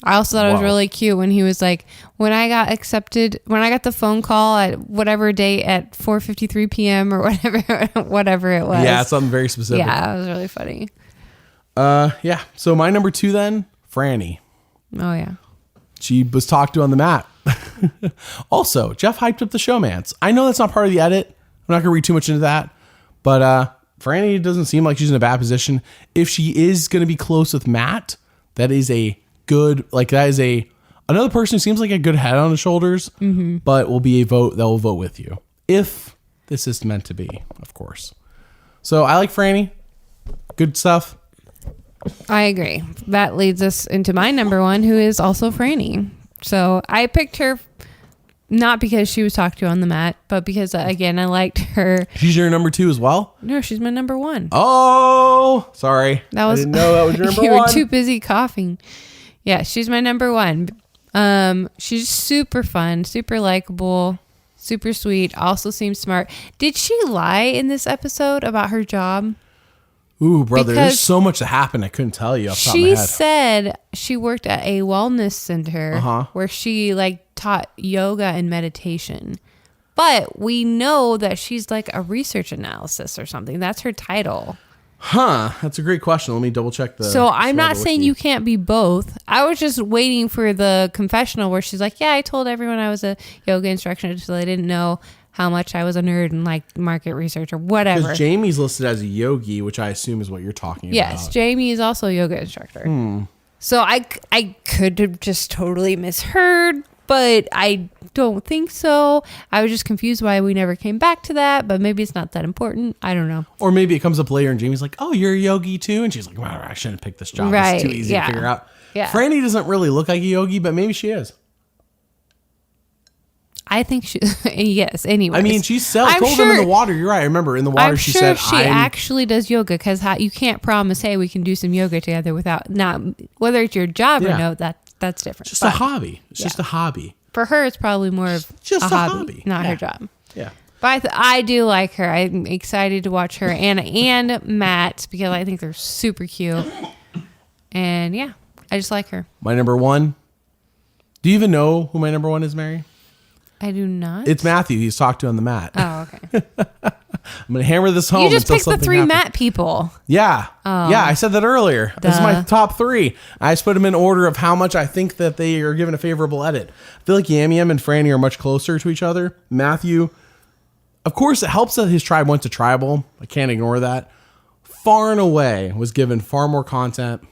S2: I also thought it was really cute when he was like, when I got the phone call at whatever date at 4:53 p.m. or whatever it was.
S1: Yeah, something very specific.
S2: Yeah, it was really funny.
S1: Yeah. So my number 2 then, Franny.
S2: Oh yeah.
S1: She was talked to on the mat. Also, Jeff hyped up the showmance. I know that's not part of the edit. I'm not going to read too much into that. But Franny doesn't seem like she's in a bad position. If she is going to be close with Matt, that is a good. Like that is another person who seems like a good head on his shoulders, but will be a vote that will vote with you if this is meant to be, of course. So I like Franny. Good stuff.
S2: I agree. That leads us into my number one, who is also Franny. So I picked her not because she was talked to on the mat, but because, again, I liked her.
S1: She's your number 2 as well?
S2: No, she's my number 1.
S1: Oh, sorry. I didn't know that was your number
S2: you
S1: 1.
S2: were too busy coughing. Yeah, she's my number 1. She's super fun, super likable, super sweet, also seems smart. Did she lie in this episode about her job?
S1: Ooh, brother,
S2: Because
S1: there's so much that happened I couldn't tell you off the top of my
S2: she
S1: head.
S2: said she worked at a wellness center where she taught yoga and meditation. But we know that she's like a research analysis or something. That's her title.
S1: Huh, that's a great question. Let me double check the...
S2: So I'm not saying you can't be both. I was just waiting for the confessional where she's like, yeah, I told everyone I was a yoga instructor until I didn't know how much I was a nerd and like market research or whatever.
S1: Because Jamie's listed as a yogi, which I assume is what you're talking about.
S2: Yes, Jamie is also a yoga instructor. So I could have just totally misheard, but I don't think so. I was just confused why we never came back to that, but maybe it's not that important. I don't know.
S1: Or maybe it comes up later and Jamie's like, oh, you're a yogi too? And she's like, well, I shouldn't have picked this job.
S2: Right,
S1: It's too easy to figure out.
S2: Yeah.
S1: Franny doesn't really look like a yogi, but maybe she is.
S2: I think she, yes, anyway.
S1: I mean, she told him in the water. You're right. I remember in the water she said,
S2: she actually does yoga because you can't promise, hey, we can do some yoga together without, not whether it's your job or no, that's different.
S1: Just a hobby. It's just a hobby.
S2: For her, it's probably more of
S1: just
S2: a hobby, not her job.
S1: Yeah.
S2: But I do like her. I'm excited to watch her and Matt because I think they're super cute. And yeah, I just like her.
S1: My number 1. Do you even know who my number 1 is, Mary?
S2: I do not.
S1: It's Matthew. He's talked to on the mat.
S2: Oh, okay.
S1: I'm going to hammer this home.
S2: You just
S1: until
S2: picked the
S1: something
S2: 3
S1: happens.
S2: Matt people.
S1: Yeah.
S2: Oh.
S1: Yeah, I said that earlier. This is my top 3. I just put them in order of how much I think that they are given a favorable edit. I feel like Yam Yam and Franny are much closer to each other. Matthew, of course, it helps that his tribe went to tribal. I can't ignore that. Far and away was given far more content.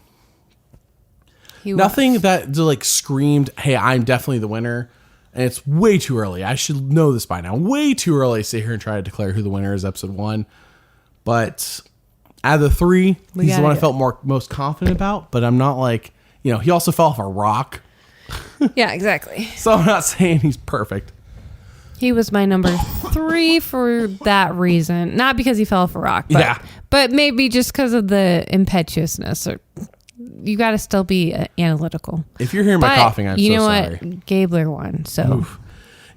S1: Nothing that screamed, hey, I'm definitely the winner. And it's way too early. I should know this by now. Way too early to sit here and try to declare who the winner is episode 1. But out of the 3, he's the one I felt most confident about. But I'm not like, he also fell off a rock.
S2: Yeah, exactly.
S1: So I'm not saying he's perfect.
S2: He was my number 3 for that reason. Not because he fell off a rock. But maybe just because of the impetuousness. You got to still be analytical.
S1: If you're hearing my coughing, I'm so sorry.
S2: You know what? Gabler won. So.
S1: Oof.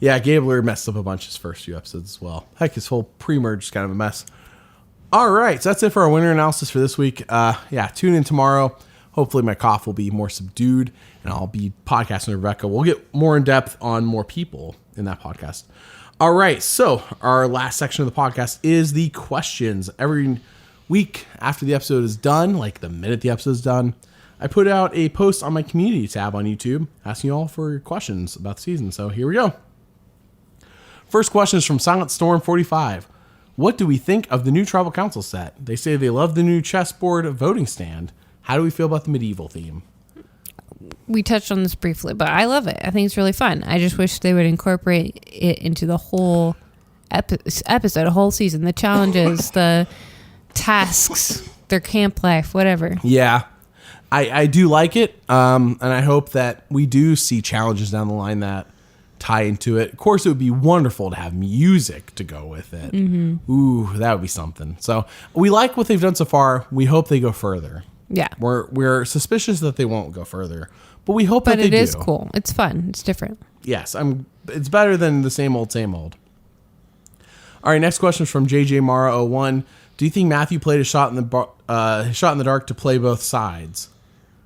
S1: Yeah, Gabler messed up a bunch his first few episodes as well. Heck, his whole pre-merge is kind of a mess. All right, so that's it for our winner analysis for this week. Tune in tomorrow. Hopefully my cough will be more subdued, and I'll be podcasting with Rebecca. We'll get more in depth on more people in that podcast. All right, so our last section of the podcast is the questions. Every week after the episode is done, like the minute the episode is done, I put out a post on my community tab on YouTube asking you all for your questions about the season. So here we go. First question is from Silent Storm 45. What do we think of the new Tribal Council set? They say they love the new chessboard voting stand. How do we feel about the medieval theme?
S2: We touched on this briefly, but I love it. I think it's really fun. I just wish they would incorporate it into the whole episode, a whole season, the challenges, the tasks, their camp life, whatever.
S1: Yeah, I do like it, and I hope that we do see challenges down the line that tie into it. Of course, it would be wonderful to have music to go with it. Mm-hmm. Ooh, that would be something. So we like what they've done so far. We hope they go further.
S2: Yeah,
S1: we're suspicious that they won't go further, but we hope that they do.
S2: But it is cool. It's fun. It's different.
S1: Yes, it's better than the same old, same old. All right, next question is from JJ Mara 01. Do you think Matthew played a shot in the dark to play both sides?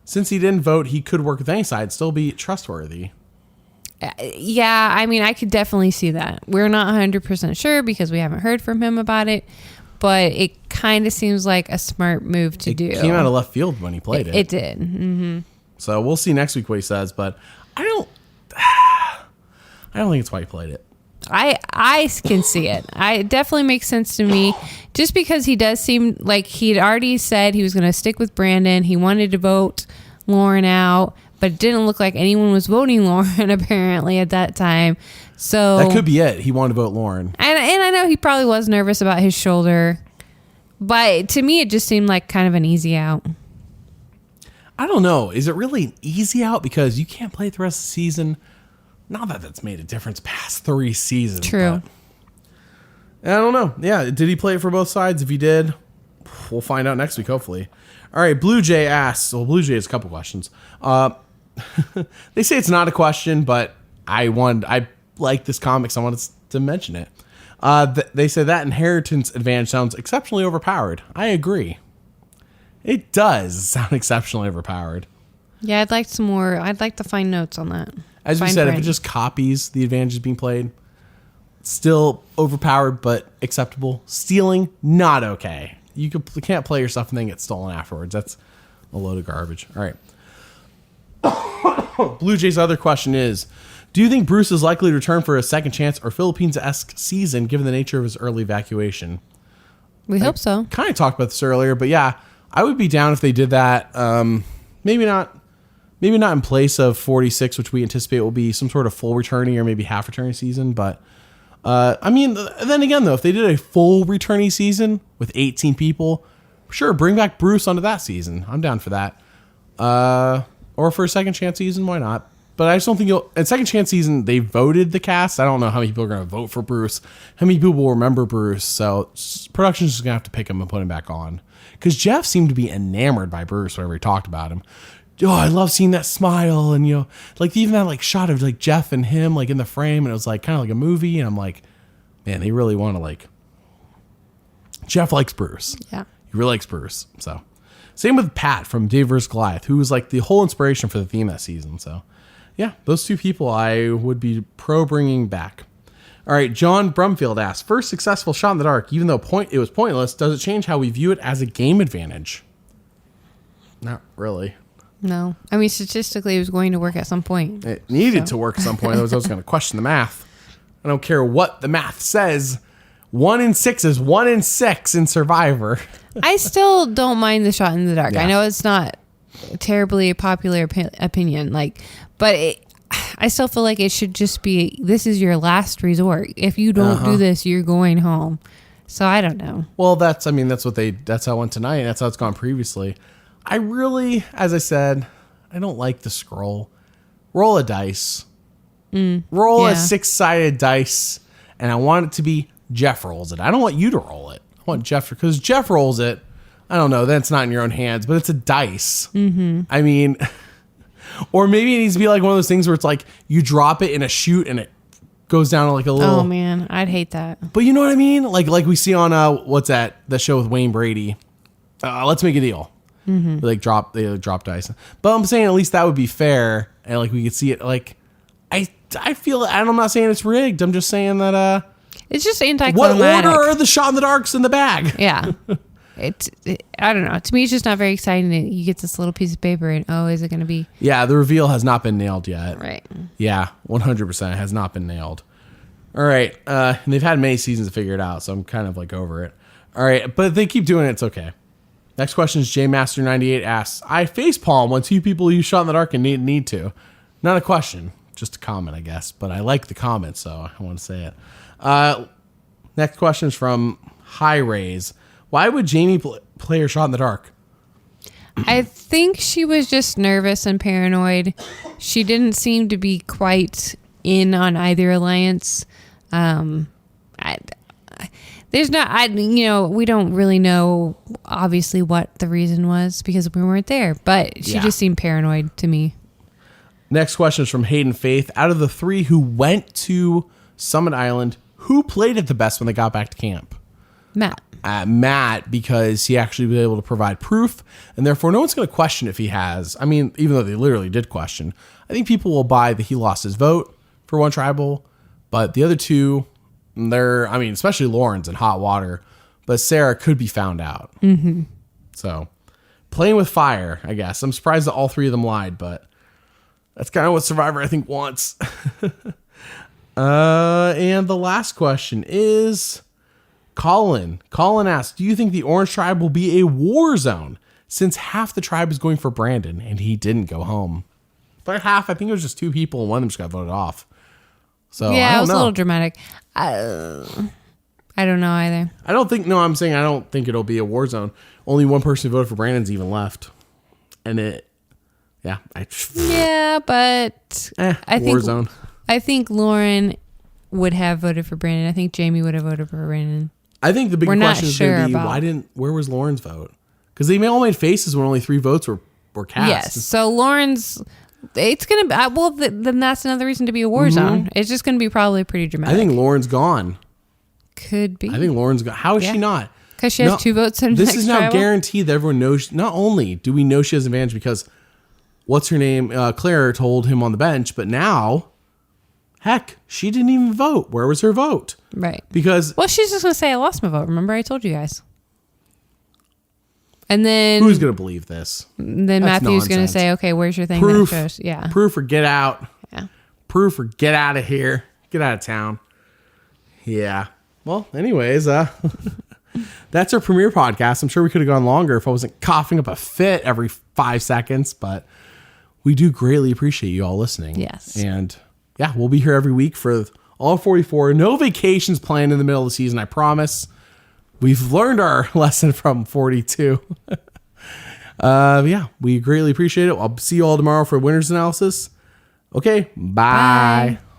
S1: Since he didn't vote, he could work with any side, still be trustworthy.
S2: Yeah, I mean, I could definitely see that. We're not 100% sure because we haven't heard from him about it, but it kind of seems like a smart move to do.
S1: It came out of left field when he played it.
S2: It did. Mm-hmm.
S1: So we'll see next week what he says, but I don't think it's why he played it.
S2: I can see it. It definitely makes sense to me just because he does seem like he'd already said he was going to stick with Brandon. He wanted to vote Lauren out, but it didn't look like anyone was voting Lauren apparently at that time. So
S1: That could be it. He wanted to vote Lauren.
S2: And I know he probably was nervous about his shoulder, but to me, it just seemed like kind of an easy out.
S1: I don't know. Is it really an easy out because you can't play it the rest of the season? Not that that's made a difference past 3 seasons.
S2: True.
S1: I don't know. Yeah. Did he play it for both sides? If he did, we'll find out next week, hopefully. All right. Blue Jay asks, well, Blue Jay has a couple questions. They say it's not a question, but I like this comic, so I wanted to mention it. They say that inheritance advantage sounds exceptionally overpowered. I agree. It does sound exceptionally overpowered.
S2: Yeah, I'd like some more. I'd like to find notes on that.
S1: As we said, if it just copies the advantages being played, still overpowered but acceptable. Stealing, not okay. You can't play your stuff and then get stolen afterwards. That's a load of garbage. All right. Blue Jay's other question is, do you think Bruce is likely to return for a second chance or Philippines-esque season given the nature of his early evacuation?
S2: We hope so.
S1: Kind of talked about this earlier, but yeah, I would be down if they did that. Maybe not in place of 46, which we anticipate will be some sort of full returning or maybe half returning season. But I mean, then again, though, if they did a full returning season with 18 people, sure, bring back Bruce onto that season. I'm down for that. Or for a second chance season, why not? But I just don't think at second chance season, they voted the cast. I don't know how many people are going to vote for Bruce, how many people will remember Bruce. So production's just going to have to pick him and put him back on. Because Jeff seemed to be enamored by Bruce whenever he talked about him. Oh, I love seeing that smile. And, like even that like shot of like Jeff and him like in the frame. And it was like kind of like a movie. And I'm like, man, they really want to like, Jeff likes Bruce.
S2: Yeah.
S1: He really likes Bruce. So same with Pat from Dave vs. Goliath, who was like the whole inspiration for the theme that season. So yeah, those two people I would be pro bringing back. All right, John Brumfield asks, first successful shot in the dark, even though it was pointless, does it change how we view it as a game advantage? Not really.
S2: No. I mean, statistically, it was going to work at some point.
S1: It needed to work at some point. Otherwise, I was going to question the math. I don't care what the math says. 1 in 6 is 1 in 6 in Survivor.
S2: I still don't mind the shot in the dark.
S1: Yeah.
S2: I know it's not terribly a popular opinion, but I still feel like it should just be, this is your last resort. If you don't do this, you're going home. So I don't know.
S1: Well, that's how it went tonight. That's how it's gone previously. I really, as I said, I don't like the scroll. Roll a dice. Roll a 6-sided dice, and I want it to be Jeff rolls it. I don't want you to roll it. I want Jeff, because Jeff rolls it. I don't know. Then it's not in your own hands, but it's a dice. Mm-hmm. I mean, or maybe it needs to be like one of those things where it's like you drop it in a chute and it goes down like a little.
S2: Oh man, I'd hate that.
S1: But you know what I mean? Like we see on what's that? The show with Wayne Brady. Let's Make a Deal. Mm-hmm. They drop dice. But I'm saying at least that would be fair, and like we could see it. Like I feel, and I'm not saying it's rigged. I'm just saying that
S2: it's just anticlimactic.
S1: What order are the shot in the darks in the bag?
S2: Yeah. I don't know. To me, it's just not very exciting that you get this little piece of paper and, is it going to be?
S1: Yeah, the reveal has not been nailed yet.
S2: Right.
S1: Yeah, 100% has not been nailed. All right. And they've had many seasons to figure it out, so I'm kind of like over it. All right, but if they keep doing it, it's okay. Next question is JMaster98 asks, I facepalm when 2 people use shot in the dark and need to. Not a question, just a comment, I guess. But I like the comment, so I want to say it. Next question is from High Rays. Why would Jamie play her shot in the dark?
S2: I think she was just nervous and paranoid. She didn't seem to be quite in on either alliance. We don't really know obviously what the reason was because we weren't there, but she just seemed paranoid to me.
S1: Next question is from Hayden Faith. Out of the 3 who went to Summit Island, who played it the best when they got back to camp? Matt, because he actually was able to provide proof, and therefore no one's going to question if he has. I mean, even though they literally did question, I think people will buy that he lost his vote for one tribal, but the other 2, especially Lauren's in hot water, but Sarah could be found out. Mm-hmm. So, playing with fire, I guess. I'm surprised that all 3 of them lied, but that's kind of what Survivor, I think, wants. And the last question is Colin. Colin asks, do you think the Orange Tribe will be a war zone since half the tribe is going for Brandon and he didn't go home? But half, I think it was just 2 people, and one of them just got voted off. So
S2: Yeah,
S1: I don't
S2: it was
S1: know.
S2: a little dramatic. I don't know either.
S1: I'm saying I don't think it'll be a war zone. Only one person who voted for Brandon's even left. And
S2: Yeah, but I
S1: war
S2: think
S1: zone.
S2: I think Lauren would have voted for Brandon. I think Jamie would have voted for Brandon.
S1: I think the big
S2: We're not
S1: question is
S2: sure
S1: going to be,
S2: about-
S1: where was Lauren's vote? Because they all made faces when only 3 votes were cast.
S2: Yes. So Lauren's, it's going to be, then that's another reason to be a war zone. It's just going to be probably pretty dramatic.
S1: I think Lauren's gone.
S2: Could be.
S1: I think Lauren's gone. How is she not?
S2: Because she has 2 votes in the
S1: This
S2: next
S1: is now
S2: tribal.
S1: guaranteed that everyone knows. Not only do we know she has an advantage because what's her name? Claire told him on the bench, but now, heck, she didn't even vote. Where was her vote?
S2: Right.
S1: Because
S2: Well, she's just going to say, I lost my vote. Remember, I told you guys. And then
S1: who's going to believe this?
S2: Then
S1: That's
S2: Matthew's going to
S1: nonsense.
S2: say, okay, where's your thing
S1: Proof.
S2: that shows? Yeah.
S1: Proof or get out.
S2: Yeah.
S1: Proof or get out of here. Get out of town. Yeah. Well, anyways, that's our premiere podcast. I'm sure we could have gone longer if I wasn't coughing up a fit every 5 seconds, but we do greatly appreciate you all listening.
S2: Yes.
S1: And yeah, we'll be here every week for all 44. No vacations planned in the middle of the season, I promise. We've learned our lesson from 42. Yeah, we greatly appreciate it. I'll see you all tomorrow for winner's analysis. Okay, bye.